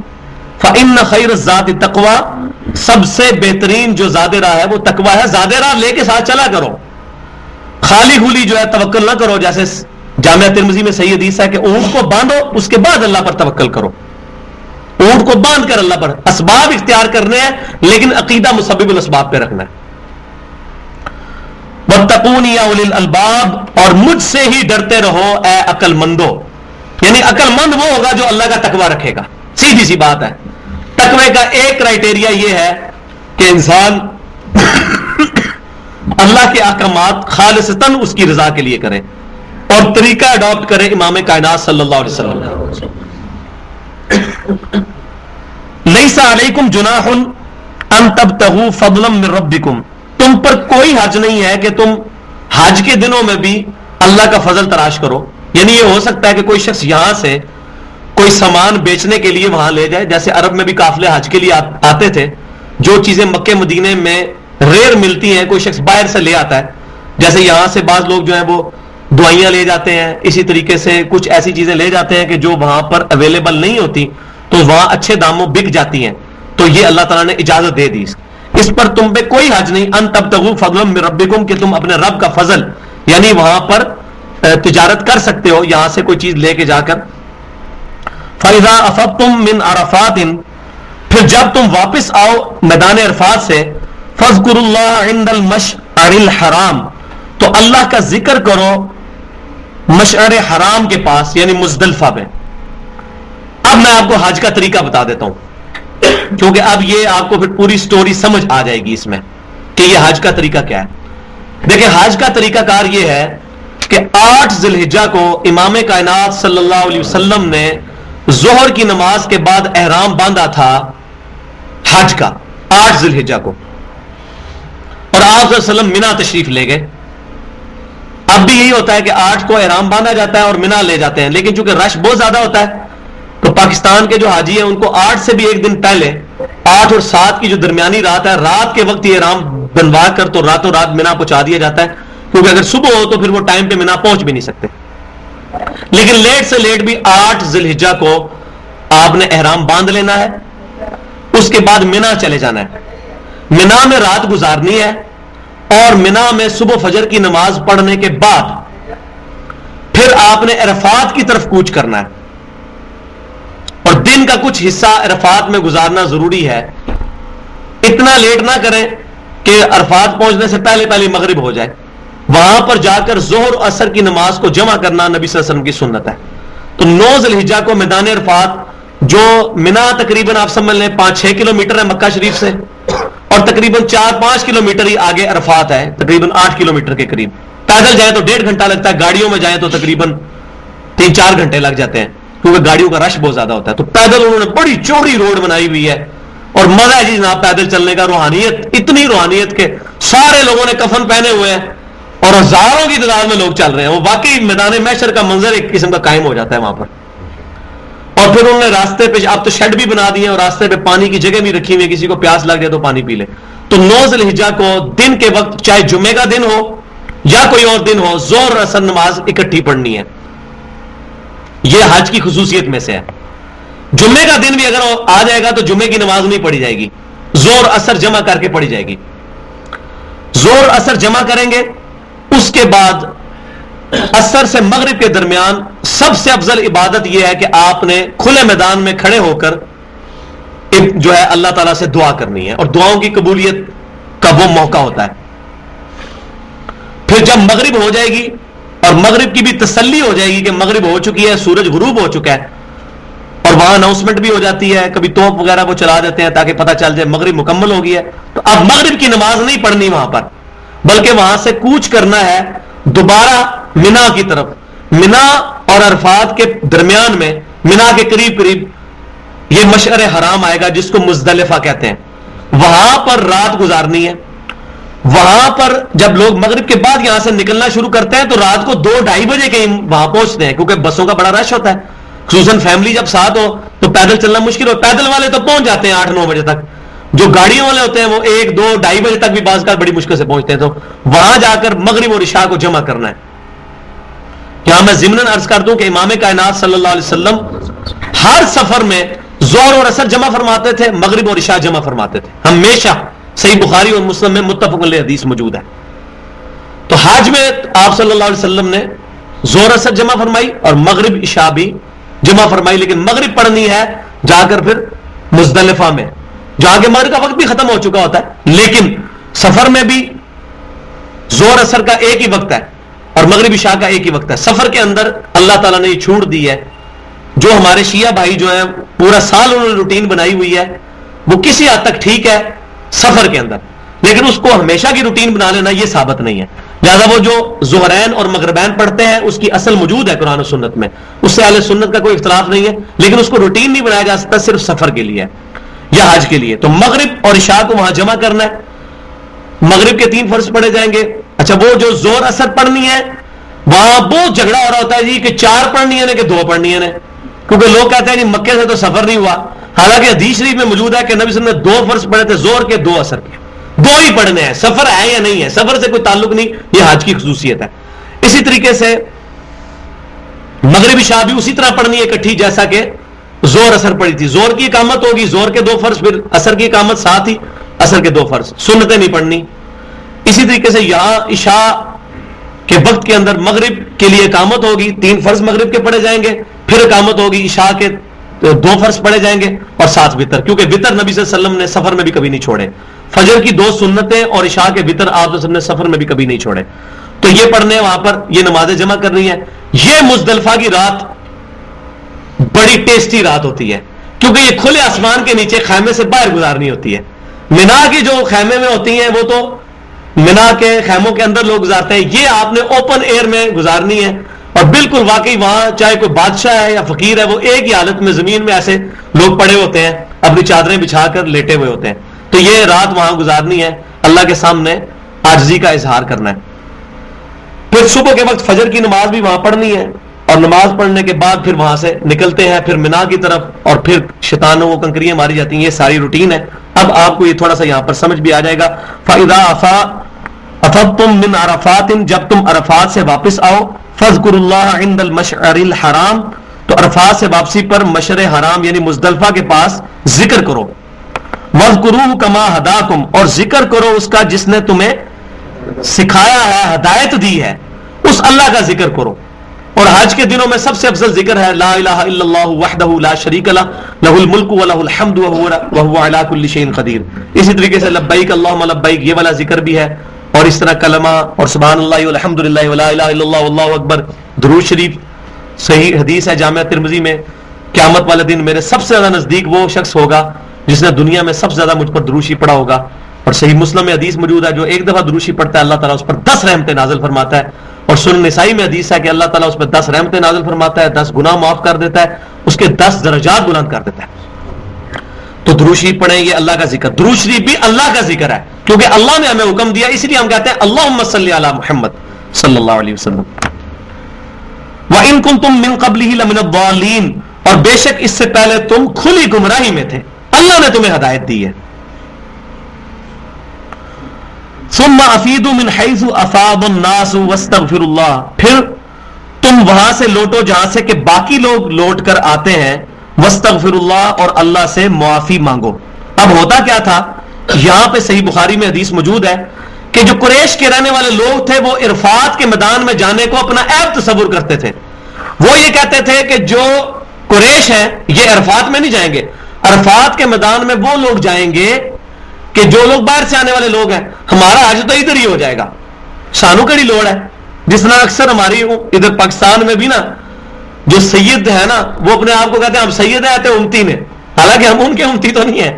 فَإِنَّ خَيْرَ الزَّادِ التَّقْوَىٰ, سب سے بہترین جو زاد راہ ہے وہ تقویٰ ہے. زاد راہ لے کے ساتھ چلا کرو, خالی خولی جو ہے توکل نہ کرو. جیسے جامعہ ترمذی میں صحیح حدیث ہے کہ اونٹ کو باندھو اس کے بعد اللہ پر توکل کرو. اونٹ کو باندھ کر اللہ پر اسباب اختیار کرنے ہیں لیکن عقیدہ مسبب الاسباب پہ رکھنا ہے. وَاتَّقُونِ يَا أُولِي الْأَلْبَابِ, اور مجھ سے ہی ڈرتے رہو اے عقل مندو. یعنی عقل مند وہ ہوگا جو اللہ کا تقویٰ رکھے گا. سیدھی سی بات ہے. تقوی کا ایک کرائٹیریا یہ ہے کہ انسان اللہ کے احکامات خالصتاً اس کی رضا کے لیے کرے اور طریقہ اڈاپٹ کرے امام کائنات صلی اللہ علیہ وسلم. لیس علیکم جناح ان تبتغوا فضلا من ربکم, تم پر کوئی حرج نہیں ہے کہ تم حج کے دنوں میں بھی اللہ کا فضل تلاش کرو. یعنی یہ ہو سکتا ہے کہ کوئی شخص یہاں سے کوئی سامان بیچنے کے لیے وہاں لے جائے. جیسے عرب میں بھی قافلے حج کے لیے آتے تھے, جو چیزیں مکے مدینے میں ریئر ملتی ہیں کوئی شخص باہر سے لے آتا ہے. جیسے یہاں سے بعض لوگ جو ہیں وہ دوائیاں لے جاتے ہیں, اسی طریقے سے کچھ ایسی چیزیں لے جاتے ہیں کہ جو وہاں پر اویلیبل نہیں ہوتی تو وہاں اچھے داموں بک جاتی ہیں. تو یہ اللہ تعالیٰ نے اجازت دے دی. اس پر تم پہ کوئی حج نہیں, ان تبتغوا فضلا من ربکم, کہ تم اپنے رب کا فضل یعنی وہاں پر تجارت کر سکتے ہو یہاں سے کوئی چیز لے کے جا کر. فَإِذَا أَفَضْتُم مِّنْ عَرَفَاتٍ, پھر جب تم واپس آؤ میدان عرفات سے, فَاذْكُرُوا اللَّهَ عِندَ الْمَشْعَرِ الْحَرَامِ, تو اللہ کا ذکر کرو مشعر حرام کے پاس یعنی مزدلفہ میں. اب میں آپ کو حج کا طریقہ بتا دیتا ہوں کیونکہ اب یہ آپ کو پھر پوری سٹوری سمجھ آ جائے گی اس میں کہ یہ حج کا طریقہ کیا ہے. دیکھیں حج کا طریقہ کار یہ ہے کہ 8 ذی الحجہ کو امام کائنات صلی اللہ علیہ وسلم نے ظہر کی نماز کے بعد احرام باندھا تھا حج کا 8 ذی الحجہ کو, اور آپ صلی اللہ علیہ وسلم منا تشریف لے گئے. اب بھی یہی ہوتا ہے کہ 8 کو احرام باندھا جاتا ہے اور منا لے جاتے ہیں, لیکن چونکہ رش بہت زیادہ ہوتا ہے تو پاکستان کے جو حاجی ہیں ان کو 8 سے بھی ایک دن پہلے 8 اور 7 کی جو درمیانی رات ہے, رات کے وقت یہ احرام بنوا کر تو راتوں رات منا پہنچا دیا جاتا ہے, کیونکہ اگر صبح ہو تو پھر وہ ٹائم پہ منا پہنچ بھی نہیں سکتے. لیکن لیٹ سے لیٹ بھی 8 ذی الحجہ کو آپ نے احرام باندھ لینا ہے, اس کے بعد منا چلے جانا ہے. منا میں رات گزارنی ہے اور منا میں صبح فجر کی نماز پڑھنے کے بعد پھر آپ نے عرفات کی طرف کوچ کرنا ہے, اور دن کا کچھ حصہ عرفات میں گزارنا ضروری ہے. اتنا لیٹ نہ کریں کہ عرفات پہنچنے سے پہلے پہلے مغرب ہو جائے. وہاں پر جا کر ظہر و عصر کی نماز کو جمع کرنا نبی صلی اللہ علیہ وسلم کی سنت ہے. تو 9 ذی الحجہ کو میدان عرفات, جو منا تقریباً آپ سمجھ لیں 5-6 کلومیٹر ہے مکہ شریف سے, اور تقریباً 4-5 کلومیٹر ہی آگے عرفات ہے, تقریباً 8 کلومیٹر کے قریب. پیدل جائیں تو 1.5 گھنٹہ لگتا ہے, گاڑیوں میں جائیں تو تقریباً 3-4 گھنٹے لگ جاتے ہیں کیونکہ گاڑیوں کا رش بہت زیادہ ہوتا ہے. تو پیدل انہوں نے بڑی چوڑی روڈ بنائی ہوئی ہے اور مزہ ہے جی جناب پیدل چلنے کا. روحانیت, اتنی روحانیت کہ سارے لوگوں نے کفن پہنے ہوئے ہیں اور ہزاروں کی تعداد میں لوگ چل رہے ہیں. وہ واقعی میدان محشر کا منظر ایک قسم کا قائم ہو جاتا ہے وہاں پر. اور پھر انہوں نے راستے پہ اب تو شیڈ بھی بنا دیے اور راستے پہ پانی کی جگہ بھی رکھی ہوئی ہے, کسی کو پیاس لگ جائے تو پانی پی لے. تو 9 ذی الحجہ کو دن کے وقت چاہے جمعے کا دن ہو یا کوئی اور دن ہو, ظہر اثر نماز اکٹھی پڑھنی ہے. یہ حج کی خصوصیت میں سے ہے. جمعے کا دن بھی اگر آ جائے گا تو جمعے کی نماز نہیں پڑھی جائے گی, ظہر اثر جمع کر کے پڑھی جائے گی. ظہر اثر جمع کریں گے, اس کے بعد عصر سے مغرب کے درمیان سب سے افضل عبادت یہ ہے کہ آپ نے کھلے میدان میں کھڑے ہو کر جو ہے اللہ تعالیٰ سے دعا کرنی ہے, اور دعاؤں کی قبولیت کا وہ موقع ہوتا ہے. پھر جب مغرب ہو جائے گی اور مغرب کی بھی تسلی ہو جائے گی کہ مغرب ہو چکی ہے, سورج غروب ہو چکا ہے, اور وہاں اناؤنسمنٹ بھی ہو جاتی ہے, کبھی توپ وغیرہ وہ چلا دیتے ہیں تاکہ پتہ چل جائے مغرب مکمل ہو گئی ہے. تو اب مغرب کی نماز نہیں پڑھنی وہاں پر, بلکہ وہاں سے کوچ کرنا ہے دوبارہ منا کی طرف. منا اور عرفات کے درمیان میں, منا کے قریب قریب یہ مشعر حرام آئے گا جس کو مزدلفہ کہتے ہیں، وہاں پر رات گزارنی ہے. وہاں پر جب لوگ مغرب کے بعد یہاں سے نکلنا شروع کرتے ہیں تو رات کو 2-2:30 بجے کہیں وہاں پہنچتے ہیں، کیونکہ بسوں کا بڑا رش ہوتا ہے، خصوصاً فیملی جب ساتھ ہو تو پیدل چلنا مشکل ہو. پیدل والے تو پہنچ جاتے ہیں 8-9 بجے تک، جو گاڑیوں والے ہوتے ہیں وہ 1-2-2:30 بجے تک بھی بعض کا بڑی مشکل سے پہنچتے ہیں. تو وہاں جا کر مغرب اور عشاء کو جمع کرنا ہے. یہاں میں ضمناً عرض کر دوں کہ امام کائنات صلی اللہ علیہ وسلم ہر سفر میں ظہر اور عصر جمع فرماتے تھے، مغرب اور عشاء جمع فرماتے تھے ہمیشہ. صحیح بخاری اور مسلم میں متفق علیہ حدیث موجود ہے. تو حج میں آپ صلی اللہ علیہ وسلم نے ظہر عصر جمع فرمائی اور مغرب عشاء بھی جمع فرمائی، لیکن مغرب پڑھنی ہے جا کر پھر مزدلفہ میں، جہاں کے مغرب کا وقت بھی ختم ہو چکا ہوتا ہے. لیکن سفر میں بھی ظہر عصر کا ایک ہی وقت ہے اور مغرب عشاء کا ایک ہی وقت ہے. سفر کے اندر اللہ تعالیٰ نے یہ چھوٹ دی ہے. جو ہمارے شیعہ بھائی جو ہیں پورا سال انہوں نے روٹین بنائی ہوئی ہے، وہ کسی حد تک ٹھیک ہے سفر کے اندر، لیکن اس کو ہمیشہ کی روٹین بنا لینا یہ ثابت نہیں ہے. لہذا وہ جو ظہرین اور مغربین پڑھتے ہیں اس کی اصل موجود ہے قرآن و سنت میں، اس سے اہل سنت کا کوئی اختلاف نہیں ہے، لیکن اس کو روٹین نہیں بنایا جا سکتا، صرف سفر کے لیے یا حج کے لیے. تو مغرب اور عشاء کو وہاں جمع کرنا ہے. مغرب کے 3 فرض پڑھے جائیں گے. اچھا، وہ جو ظہر عصر پڑھنی ہے وہاں بہت جھگڑا ہو رہا ہوتا ہے جی کہ 4 پڑھنی ہے کہ 2 پڑھنی ہے، کیونکہ لوگ کہتے ہیں جی مکے سے تو سفر نہیں ہوا. حالانکہ حدیث شریف میں موجود ہے کہ نبی صلی اللہ علیہ وسلم نے 2 فرض پڑھے تھے، ظہر کے 2 عصر کے، 2 ہی پڑھنے ہیں. سفر ہے یا نہیں ہے، سفر سے کوئی تعلق نہیں، یہ حج کی خصوصیت ہے. اسی طریقے سے مغرب عشاء بھی اسی طرح پڑھنی ہے اکٹھی جیسا کہ ظہر عصر پڑھی تھی. ظہر کی اقامت ہوگی، ظہر کے 2 فرض، پھر عصر کی اقامت ساتھ ہی، عصر کے 2 فرض، سنتیں نہیں پڑھنی. اسی طریقے سے یہاں عشاء کے وقت کے اندر مغرب کے لیے اقامت ہوگی، 3 فرض مغرب کے پڑھے جائیں گے، پھر اقامت ہوگی عشاء کے 2 فرض پڑھے جائیں گے اور 7 وتر، کیونکہ وتر نبی صلی اللہ علیہ وسلم نے سفر میں بھی کبھی نہیں چھوڑے. فجر کی 2 سنتیں اور عشاء کے وتر آپ صلی اللہ علیہ وسلم نے سفر میں بھی کبھی نہیں چھوڑے. تو یہ پڑھنے وہاں پر یہ نمازیں جمع کرنی ہے. یہ مزدلفہ کی رات بڑی ٹیسٹی رات ہوتی ہے، کیونکہ یہ کھلے آسمان کے نیچے خیمے سے باہر گزارنی ہوتی ہے. مینا کی جو خیمے میں ہوتی ہیں وہ تو مینا کے خیموں کے اندر لوگ گزارتے ہیں، یہ آپ نے اوپن ایئر میں گزارنی ہے. اور بالکل واقعی وہاں چاہے کوئی بادشاہ ہے یا فقیر ہے، وہ ایک ہی حالت میں زمین میں ایسے لوگ پڑے ہوتے ہیں، اپنی چادریں بچھا کر لیٹے ہوئے ہوتے ہیں. تو یہ رات وہاں گزارنی ہے، اللہ کے سامنے عاجزی کا اظہار کرنا ہے. پھر صبح کے وقت فجر کی نماز بھی وہاں پڑھنی ہے، اور نماز پڑھنے کے بعد پھر وہاں سے نکلتے ہیں پھر مینا کی طرف، اور پھر شیطانوں کو کنکریاں ماری جاتی ہیں. یہ ساری روٹین ہے. اب آپ کو یہ تھوڑا سا یہاں پر سمجھ بھی آ جائے گا. فَإِذَا أَفَضْتُم مِّنْ عَرَفَاتٍ، جب تم عرفات سے واپس آؤ، فَاذْكُرُوا اللَّهَ عِندَ الْمَشْعَرِ الْحَرَامِ، تو عرفات سے واپسی پر مشعر حرام یعنی مزدلفہ کے پاس ذکر کرو. وَاذْكُرُوهُ كَمَا هَدَاكُمْ، اور ذکر کرو اس کا جس نے تمہیں سکھایا ہے، ہدایت دی ہے، اس اللہ کا ذکر کرو. اور حج کے دنوں میں سب سے افضل ذکر ہے لا الہ الا اللہ وحدہ لا شریک لہ لہ الملک ولہ الحمد وہو علی کل شیء قدیر. اسی طریقے سے لبیک اللہم لبیک یہ والا ذکر بھی ہے. اور اس طرح کلمہ اور سبحان اللہ والحمد للہ ولا الہ الا اللہ واللہ اکبر. درود شریف صحیح حدیث ہے جامعہ ترمذی میں، قیامت والے دن میرے سب سے زیادہ نزدیک وہ شخص ہوگا جس نے دنیا میں سب سے زیادہ مجھ پر دروشی پڑھا ہوگا. اور صحیح مسلم میں حدیث موجود ہے جو ایک دفعہ دروشی پڑھتا ہے اللہ تعالیٰ اس پر 10 رحمتیں نازل فرماتا ہے. اور سنن نسائی میں حدیث ہے کہ اللہ تعالیٰ اس پر 10 رحمتیں نازل فرماتا ہے، 10 گناہ معاف کر دیتا ہے، اس کے 10 درجات بلند کر دیتا ہے. تو درود شریف پڑھیں، یہ اللہ کا ذکر. درود شریف بھی اللہ کا ذکر ہے کیونکہ اللہ نے ہمیں حکم دیا، اس لیے ہم کہتے ہیں اللہم صلی علی محمد صلی اللہ علیہ وسلم. وَإِن كُنتُم مِّن قَبْلِهِ لَمِنَ الضَّالِّينَ، اور بے شک اس سے پہلے تم کھلی گمراہی میں تھے، اللہ نے تمہیں ہدایت دی ہے. ثم افیدوا من حیث افاض الناس واستغفروا اللہ، پھر تم وہاں سے لوٹو جہاں سے کہ باقی لوگ لوٹ کر آتے ہیں، واستغفروا اللہ، اور اللہ سے معافی مانگو. اب ہوتا کیا تھا، یہاں پہ صحیح بخاری میں حدیث موجود ہے کہ جو قریش کے رہنے والے لوگ تھے وہ عرفات کے میدان میں جانے کو اپنا عیب تصور کرتے تھے. وہ یہ کہتے تھے کہ جو قریش ہیں یہ عرفات میں نہیں جائیں گے، عرفات کے میدان میں وہ لوگ جائیں گے کہ جو لوگ باہر سے آنے والے لوگ ہیں، ہمارا حج تو ادھر ہی ہو جائے گا، سانو کڑی لوڑ ہے. جس طرح اکثر ہماری ادھر پاکستان میں بھی نا جو سید ہے نا وہ اپنے آپ کو کہتے ہیں ہم سید ہیں، امتی نے، حالانکہ ہم ان کے امتی تو نہیں ہیں،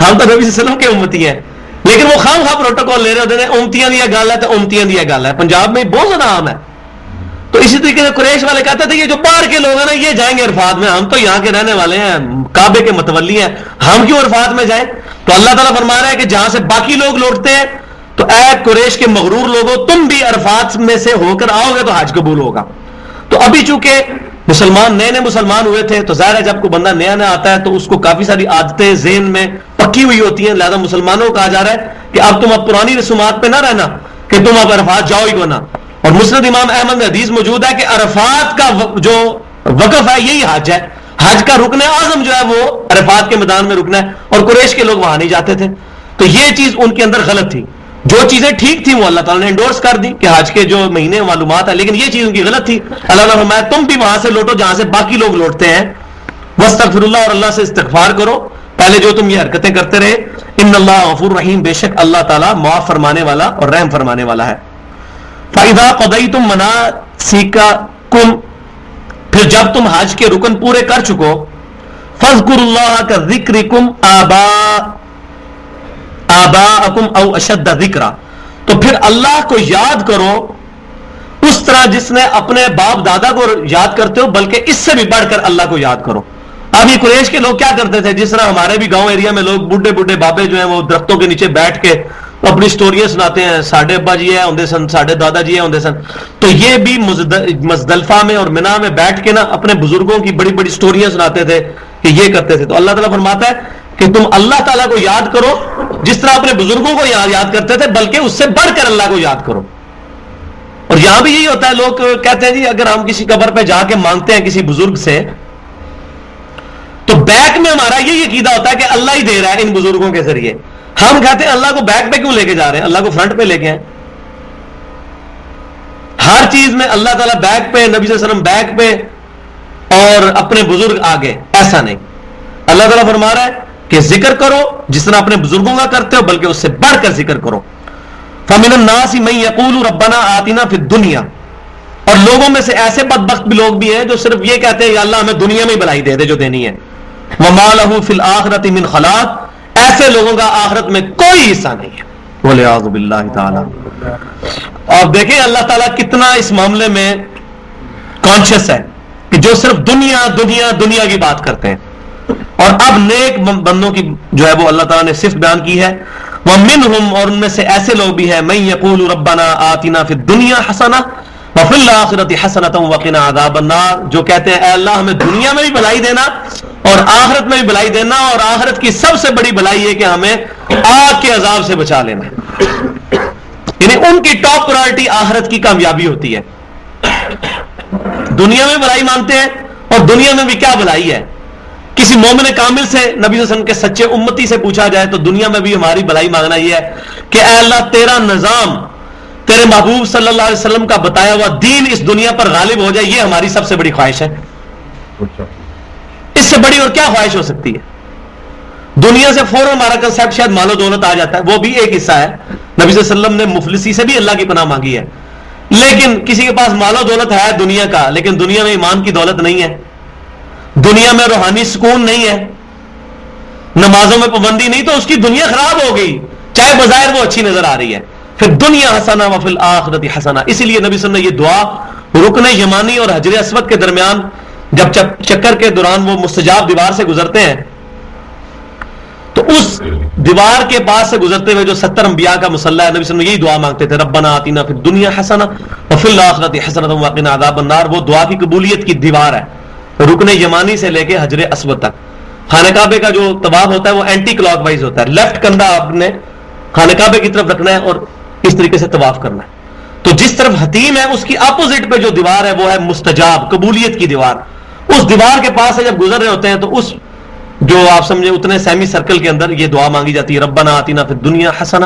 ہم تو نبی صلی اللہ علیہ وسلم کے امتی ہیں، لیکن وہ خام خواہ پروٹوکول لے رہے ہوتے ہیں امتیاں دیا گل ہے تو امتیاں دیا گل ہے. پنجاب میں بہت زیادہ عام ہے. تو اسی طریقے سے قریش والے کہتے تھے یہ جو باہر کے لوگ ہیں نا یہ جائیں گے عرفات میں, ہم تو یہاں کے رہنے والے ہیں, کعبے کے متولی ہیں, ہم کیوں عرفات میں جائیں؟ تو اللہ تعالیٰ فرما رہا ہے کہ جہاں سے باقی لوگ لوٹتے ہیں تو اے قریش کے مغرور لوگوں تم بھی عرفات میں سے ہو کر آؤ گے تو حج قبول ہوگا. تو ابھی چونکہ مسلمان نئے مسلمان ہوئے تھے تو ظاہر ہے جب کوئی بندہ نیا نیا آتا ہے تو اس کو کافی ساری عادتیں ذہن میں پکی ہوئی ہوتی ہیں, لہذا مسلمانوں کو کہا جا رہا ہے کہ اب تم اب پرانی رسومات پہ نہ رہنا کہ تم اب عرفات جاؤ ہی کو نہ. اور مسند امام احمد میں حدیث موجود ہے کہ عرفات کا جو وقف ہے یہی حج ہے, حج کا رکن اعظم جو ہے وہ عرفات کے میدان میں رکنا ہے, اور قریش کے لوگ وہاں نہیں جاتے تھے. تو یہ چیز ان کے اندر غلط تھی. جو چیزیں ٹھیک تھیں وہ اللہ تعالیٰ نے انڈورس کر دی کہ حج کے جو مہینے معلومات ہے, لیکن یہ چیز ان کی غلط تھی. اللہ نے فرمایا تم بھی وہاں سے لوٹو جہاں سے باقی لوگ لوٹتے ہیں, واستغفر اللہ, اور اللہ سے استغفار کرو پہلے جو تم یہ حرکتیں کرتے رہے. ان اللہ غفور رحیم, بے شک اللہ تعالیٰ معاف فرمانے والا اور رحم فرمانے والا ہے. فَإِذَا قَضَيْتُم مَنَاسِكَكُم, پھر جب تم حج کے رکن پورے کر چکو, فَاذْكُرُوا اللَّهَ كَذِكْرِكُمْ آباءکم او اشد ذکرا, تو پھر اللہ کو یاد کرو اس طرح جس نے اپنے باپ دادا کو یاد کرتے ہو, بلکہ اس سے بھی بڑھ کر اللہ کو یاد کرو. اب یہ قریش کے لوگ کیا کرتے تھے, جس طرح ہمارے بھی گاؤں ایریا میں لوگ بڈھے بڈھے بابے جو ہیں وہ درختوں کے نیچے بیٹھ کے اپنی سٹوریاں سناتے ہیں, ساڈے ابا جی ہے ہوندے سن, ساڈے دادا جی ہے ہوندے سن. تو یہ بھی مزدلفہ میں اور منا میں بیٹھ کے نا اپنے بزرگوں کی بڑی بڑی سٹوریاں سناتے تھے کہ یہ کرتے تھے. تو اللہ تعالیٰ فرماتا ہے کہ تم اللہ تعالیٰ کو یاد کرو جس طرح اپنے بزرگوں کو یاد کرتے تھے, بلکہ اس سے بڑھ کر اللہ کو یاد کرو. اور یہاں بھی یہی ہوتا ہے, لوگ کہتے ہیں جی اگر ہم کسی قبر پہ جا کے مانگتے ہیں کسی بزرگ سے تو بیک میں ہمارا یہی عقیدہ ہوتا ہے کہ اللہ ہی دے رہا ہے ان بزرگوں کے ذریعے. ہم کہتے ہیں اللہ کو بیک پہ کیوں لے کے جا رہے ہیں, اللہ کو فرنٹ پہ لے کے آئیں. ہر چیز میں اللہ تعالیٰ بیک پہ, نبی صلی اللہ علیہ وسلم بیک پہ اور اپنے بزرگ آگے, ایسا نہیں. اللہ تعالیٰ فرما رہا ہے کہ ذکر کرو جس طرح اپنے بزرگوں کا کرتے ہو, بلکہ اس سے بڑھ کر ذکر کرو. فَمِنَ النَّاسِ مَن يَقُولُ رَبَّنَا آتِنَا فِي الدُّنْيَا, اور لوگوں میں سے ایسے بدبخت بھی لوگ بھی ہیں جو صرف یہ کہتے ہیں یا اللہ ہمیں دنیا میں ہی بھلائی دے دے جو دینی ہے. وَمَا لَهُ فِي الْآخِرَةِ مِنْ خَلَاقٍ, ایسے لوگوں کا آخرت میں کوئی حصہ نہیں ہے. وَلِعَاذُ بِاللَّهِ تَعَالَى. اور دیکھیں اللہ تعالیٰ کتنا اس معاملے میں کانشیس ہے کہ جو صرف دنیا دنیا دنیا کی بات کرتے ہیں. اور اب نیک بندوں کی جو ہے وہ اللہ تعالیٰ نے صفت بیان کی ہے. وَمِنْهُمْ, اور ان میں سے ایسے لوگ بھی ہیں, مَن يَقُولُ رَبَّنَا آتِنَا فِي الدُّنْيَا حَسَنَةً وَفِي الْآخِرَةِ حَسَنَةً وَقِنَا عَذَابَ النَّارِ, جو کہتے ہیں اے اللہ ہمیں دنیا میں بھی بھلائی دینا اور آخرت میں بھی بھلائی دینا, اور آخرت کی سب سے بڑی بھلائی ہے کہ ہمیں آگ کے عذاب سے بچا لینا. یعنی ان کی ٹاپ پرائرٹی آخرت کی کامیابی ہوتی ہے. دنیا میں بھلائی مانگتے ہیں, اور دنیا میں بھی کیا بھلائی ہے. کسی مومن کامل سے نبی صلی اللہ علیہ وسلم کے سچے امتی سے پوچھا جائے تو دنیا میں بھی ہماری بھلائی مانگنا یہ ہے کہ اے اللہ تیرا نظام, تیرے محبوب صلی اللہ علیہ وسلم کا بتایا ہوا دین اس دنیا پر غالب ہو جائے, یہ ہماری سب سے بڑی خواہش ہے. اس سے بڑی اور کیا خواہش ہو سکتی ہے. دنیا سے فوراً ہمارا کنسپٹ شاید مال و دولت آ جاتا ہے, وہ بھی ایک حصہ ہے. نبی صلی اللہ علیہ وسلم نے مفلسی سے بھی اللہ کی پناہ مانگی ہے, لیکن کسی کے پاس مال و دولت ہے دنیا کا, لیکن دنیا میں ایمان کی دولت نہیں ہے, دنیا میں روحانی سکون نہیں ہے, نمازوں میں پابندی نہیں, تو اس کی دنیا خراب ہو گئی, چاہے بظاہر وہ اچھی نظر آ رہی ہے. پھر دنیا حسنہ وفی الآخرۃ حسنہ. اسی لیے نبی صلی اللہ علیہ وسلم نے یہ دعا رکن یمانی اور حجر اسود کے درمیان جب چکر کے دوران وہ مستجاب دیوار سے گزرتے ہیں تو اس دیوار کے پاس سے گزرتے ہوئے جو 70 انبیاء کا مصلی ہے, نبی صلی اللہ علیہ وسلم یہی دعا مانگتے تھے, ربنا آتنا فی الدنیا حسنہ وفی الآخرۃ حسنۃ وقنا عذاب النار. وہ دعا کی قبولیت کی دیوار ہے, رکن یمانی سے لے کے حجر اسود تک. خانہ کعبے کا جو طواف ہوتا ہے وہ اینٹی کلاک وائز ہوتا ہے, لیفٹ کندھا آپ نے خانہ کعبے کی طرف رکھنا ہے اور اس طریقے سے طواف کرنا ہے. تو جس طرف حتیم ہے اس کی اپوزٹ پہ جو دیوار ہے وہ ہے مستجاب, قبولیت کی دیوار. اس دیوار کے پاس سے جب گزر رہے ہوتے ہیں تو اس جو آپ سمجھے اتنے سیمی سرکل کے اندر یہ دعا مانگی جاتی ہے, ربنا آتنا فی الدنیا حسنہ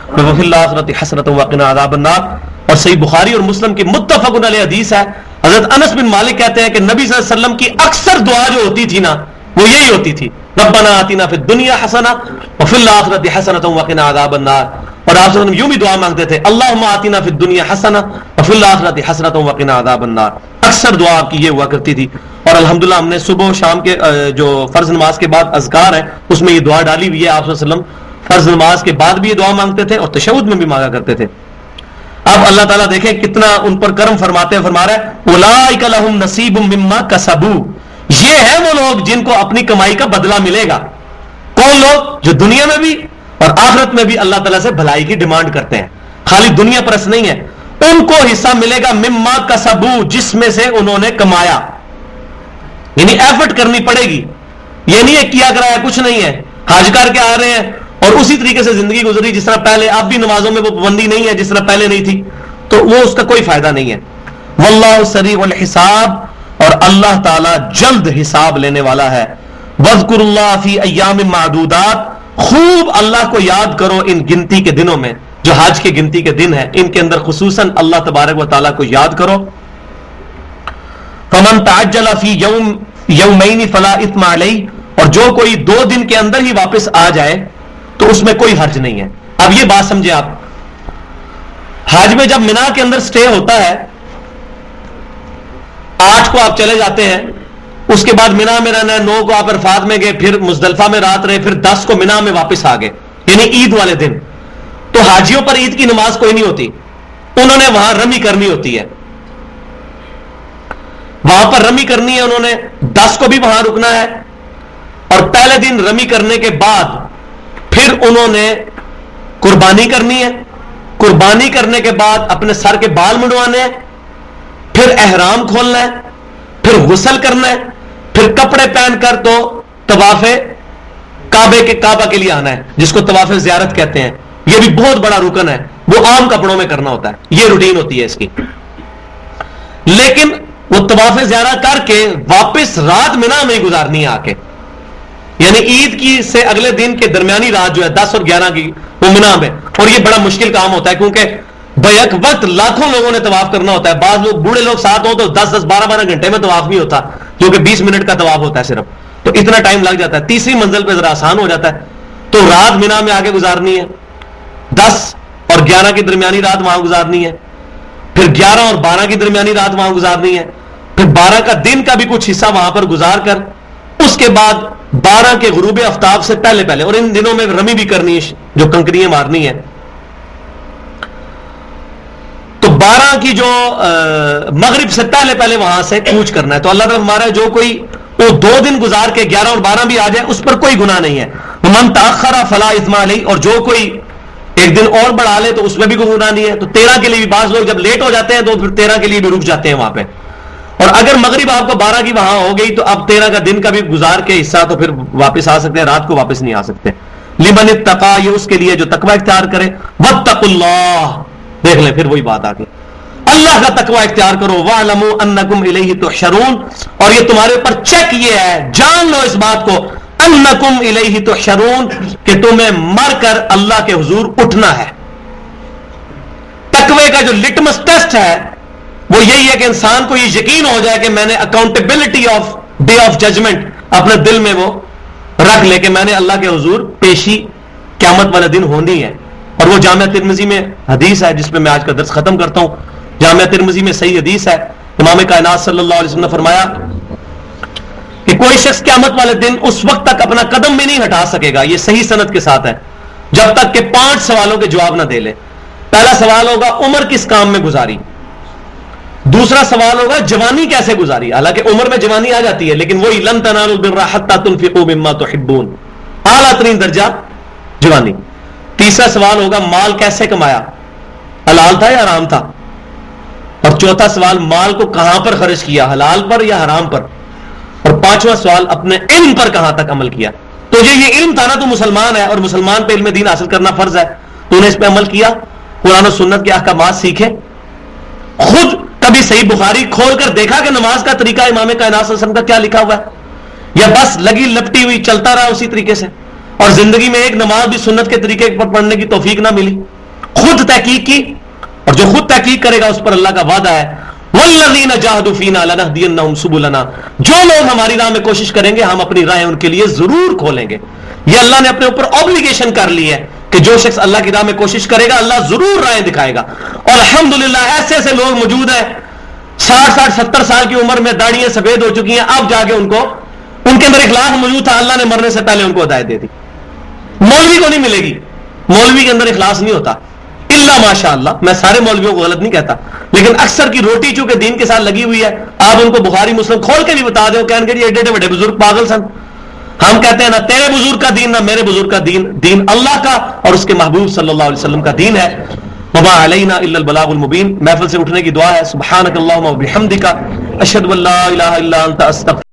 وفی الآخرۃ حسنۃ وقنا عذاب النار. اور صحیح بخاری اور مسلم کی متفق علیہ حدیث ہے, حضرت انس بن مالک کہتے ہیں کہ نبی صلی اللہ علیہ وسلم کی اکثر دعا جو ہوتی تھی نا وہ یہی ہوتی تھی, ربنا آتنا فی الدنیا حسنہ وفی الآخرۃ حسنۃ وقنا عذاب النار. اور آپ وسلم یوں بھی دعا مانگتے تھے, اللہم آتنا فی الدنیا حسنہ وفی الآخرۃ حسنۃ وقنا عذاب النار. اکثر دعا آپ کی یہ ہوا کرتی تھی. اور الحمدللہ ہم نے صبح و شام کے جو فرض نماز کے بعد اذکار ہیں اس میں یہ دعا ڈالی ہوئی ہے. آپ صلی اللہ علیہ وسلم فرض نماز کے بعد بھی یہ دعا مانگتے تھے اور تشہد میں بھی مانگا کرتے تھے. اب اللہ تعالیٰ دیکھیں کتنا ان پر کرم فرماتے ہیں، فرما رہا ہے اولئک لہم نصیب مما کسبوا، یہ ہیں وہ لوگ جن کو اپنی کمائی کا بدلہ ملے گا۔ کون لوگ؟ جو دنیا میں بھی اور آخرت میں بھی اللہ تعالیٰ سے بھلائی کی ڈیمانڈ کرتے ہیں، خالی دنیا پرست نہیں ہے، ان کو حصہ ملے گا مما کسبوا، جس میں سے انہوں نے کمایا، یعنی ایفرٹ کرنی پڑے گی، یہ نہیں ہے کیا کرایا کچھ نہیں ہے، حج کر کے آ رہے ہیں اور اسی طریقے سے زندگی گزری جس طرح پہلے، اب بھی نمازوں میں وہ پابندی نہیں ہے جس طرح پہلے نہیں تھی، تو وہ اس کا کوئی فائدہ نہیں ہے۔ واللہ سریع الحساب، اور اللہ تعالیٰ جلد حساب لینے والا ہے۔ وَاذْكُرُوا اللَّهَ فِي أَيَّامٍ مَّعْدُودَاتٍ، خوب اللہ کو یاد کرو ان گنتی کے دنوں میں، جو حج کے گنتی کے دن ہیں ان کے اندر خصوصاً اللہ تبارک و تعالیٰ کو یاد کرو۔ فَمَن تَعَجَّلَ فِي يَوْمَيْنِ فَلَا إِثْمَ عَلَيْهِ، اور جو کوئی 2 دن کے اندر ہی واپس آ جائے تو اس میں کوئی حرج نہیں ہے۔ اب یہ بات سمجھے آپ، حج میں جب مینا کے اندر سٹے ہوتا ہے، 8 کو آپ چلے جاتے ہیں، اس کے بعد مینا میں رہنا ہے، 9 کو آپ عرفات میں گئے، پھر مزدلفہ میں رات رہے، پھر 10 کو مینا میں واپس آ گئے، یعنی عید والے دن، تو حاجیوں پر عید کی نماز کوئی نہیں ہوتی، انہوں نے وہاں رمی کرنی ہوتی ہے، وہاں پر رمی کرنی ہے، انہوں نے 10 کو بھی وہاں رکنا ہے، اور پہلے دن رمی کرنے کے بعد پھر انہوں نے قربانی کرنی ہے، قربانی کرنے کے بعد اپنے سر کے بال منڈوانے ہیں، پھر احرام کھولنا ہے، پھر غسل کرنا ہے، پھر کپڑے پہن کر تو طواف کعبہ کے لیے آنا ہے، جس کو طواف زیارت کہتے ہیں، یہ بھی بہت بڑا رکن ہے، وہ عام کپڑوں میں کرنا ہوتا ہے، یہ روٹین ہوتی ہے اس کی، لیکن وہ طواف زیارت کر کے واپس رات مینا میں گزارنی ہے آ کے، یعنی عید کی سے اگلے دن کے درمیانی رات جو ہے 10 اور 11 کی، وہ مینا میں، اور یہ بڑا مشکل کام ہوتا ہے کیونکہ بیک وقت لاکھوں لوگوں نے طواف کرنا ہوتا ہے، بعض لوگ بوڑھے لوگ ساتھ ہوں تو 10-10 12-12 گھنٹے میں طواف نہیں ہوتا، جو کہ 20 منٹ کا طواف ہوتا ہے صرف، تو اتنا ٹائم لگ جاتا ہے، تیسری منزل پہ ذرا آسان ہو جاتا ہے، تو رات مینا میں آگے گزارنی ہے، 10 اور 11 کی درمیانی رات وہاں گزارنی ہے، پھر 11 اور 12 کی درمیانی رات وہاں گزارنی ہے، پھر 12 کا دن کا بھی کچھ حصہ وہاں پر گزار کر اس کے بعد 12 کے غروب آفتاب سے پہلے، اور ان دنوں میں رمی بھی کرنی ہے، جو کنکریاں مارنی ہے، تو 12 کی جو مغرب سے پہلے وہاں سے کوچ کرنا ہے، تو اللہ تعالیٰ ہمارا جو کوئی وہ 2 دن گزار کے 11 اور 12 بھی آ جائے اس پر کوئی گناہ نہیں ہے، من تاخر فلا اثم علیہ، اور جو کوئی ایک دن اور بڑھا لے تو اس میں بھی کوئی گناہ نہیں ہے، تو 13 کے لیے بھی بعض لوگ جب لیٹ ہو جاتے ہیں تو پھر 13 کے لیے بھی رک جاتے ہیں وہاں پہ، اور اگر مغرب آپ کو 12 کی وہاں ہو گئی تو اب 13 کا دن کا بھی گزار کے حصہ تو پھر واپس آ سکتے ہیں، رات کو واپس نہیں آ سکتے۔ لمن اتقا، یہ اس کے لیے جو تقوی اختیار کرے، واتقوا اللہ، دیکھ لیں پھر وہی بات آ گئی، اللہ کا تقوی اختیار کرو، وَاعْلَمُوا أَنَّكُمْ إِلَيْهِ تُحْشَرُونَ، اور یہ تمہارے اوپر چیک یہ ہے، جان لو اس بات کو، أَنَّكُمْ إِلَيْهِ تُحْشَرُونَ، کہ تمہیں مر کر اللہ کے حضور اٹھنا ہے۔ تقوی کا جو لٹمس ٹیسٹ ہے وہ یہی ہے کہ انسان کو یہ یقین ہو جائے کہ میں نے accountability of day of judgment اپنے دل میں وہ رکھ لے کہ میں نے اللہ کے حضور پیشی قیامت والے دن ہونی ہے، اور وہ جامعہ ترمذی میں حدیث ہے جس پہ میں آج کا درس ختم کرتا ہوں، جامعہ ترمذی میں صحیح حدیث ہے، امام کائنات صلی اللہ علیہ وسلم نے فرمایا کہ کوئی شخص قیامت والے دن اس وقت تک اپنا قدم بھی نہیں ہٹا سکے گا، یہ صحیح سند کے ساتھ ہے، جب تک کہ 5 سوالوں کے جواب نہ دے لے۔ پہلا سوال ہوگا عمر کس کام میں گزاری، دوسرا سوال ہوگا جوانی کیسے گزاری، حالانکہ عمر میں جوانی آ جاتی ہے لیکن وہی لن تنالوا البر حتى تنفقوا مما تحبون، اعلیٰ ترین درجہ جوانی۔ تیسرا سوال ہوگا مال کیسے کمایا، حلال تھا یا حرام تھا، اور چوتھا سوال مال کو کہاں پر خرچ کیا، حلال پر یا حرام پر، اور 5واں سوال اپنے علم پر کہاں تک عمل کیا۔ تو یہ علم تھا نا، تو مسلمان ہے اور مسلمان پہ علم دین حاصل کرنا فرض ہے، تو نے اس پہ عمل کیا، قرآن و سنت کے احکامات سیکھے، خود کبھی صحیح بخاری کھول کر دیکھا کہ نماز کا طریقہ امام کائنات صلی اللہ علیہ وسلم کا کیا لکھا ہوا ہے، یا بس لگی لپٹی ہوئی چلتا رہا اسی طریقے سے، اور زندگی میں ایک نماز بھی سنت کے طریقے پر پڑھنے کی توفیق نہ ملی، خود تحقیق کی، اور جو خود تحقیق کرے گا اس پر اللہ کا وعدہ ہے والذین جاہدوا فینا لنہدینہم سبلنا، جو لوگ ہماری راہ میں کوشش کریں گے ہم اپنی راہیں ان کے لیے ضرور کھولیں گے۔ یہ اللہ نے اپنے اوپر اوبلیگیشن کر لی ہے کہ جو شخص اللہ کی راہ میں کوشش کرے گا اللہ ضرور راہیں دکھائے گا، اور الحمدللہ ایسے ایسے لوگ موجود ہیں 60-70 سال کی عمر میں داڑیاں سفید ہو چکی ہیں، اب جا کے ان کے اندر اخلاص موجود تھا، اللہ نے مرنے سے پہلے ان کو ہدایت دے دی۔ مولوی کو نہیں ملے گی، مولوی کے اندر اخلاص نہیں ہوتا، الا ماشاء اللہ، میں سارے مولویوں کو غلط نہیں کہتا، لیکن اکثر کی روٹی چونکہ دین کے ساتھ لگی ہوئی ہے، آپ ان کو بخاری مسلم کھول کے بھی بتا دیں، کہیں گے ایڈے بڑے بزرگ پاگل سن. ہم کہتے ہیں نہ تیرے بزرگ کا دین نہ میرے بزرگ کا دین، دین اللہ کا اور اس کے محبوب صلی اللہ علیہ وسلم کا دین ہے. وما علینا الا البلاغ المبین. محفل سے اٹھنے کی دعا ہے. سبحانک اللہم و بحمدک، اشہد ان لا الہ الا انت استغفرک.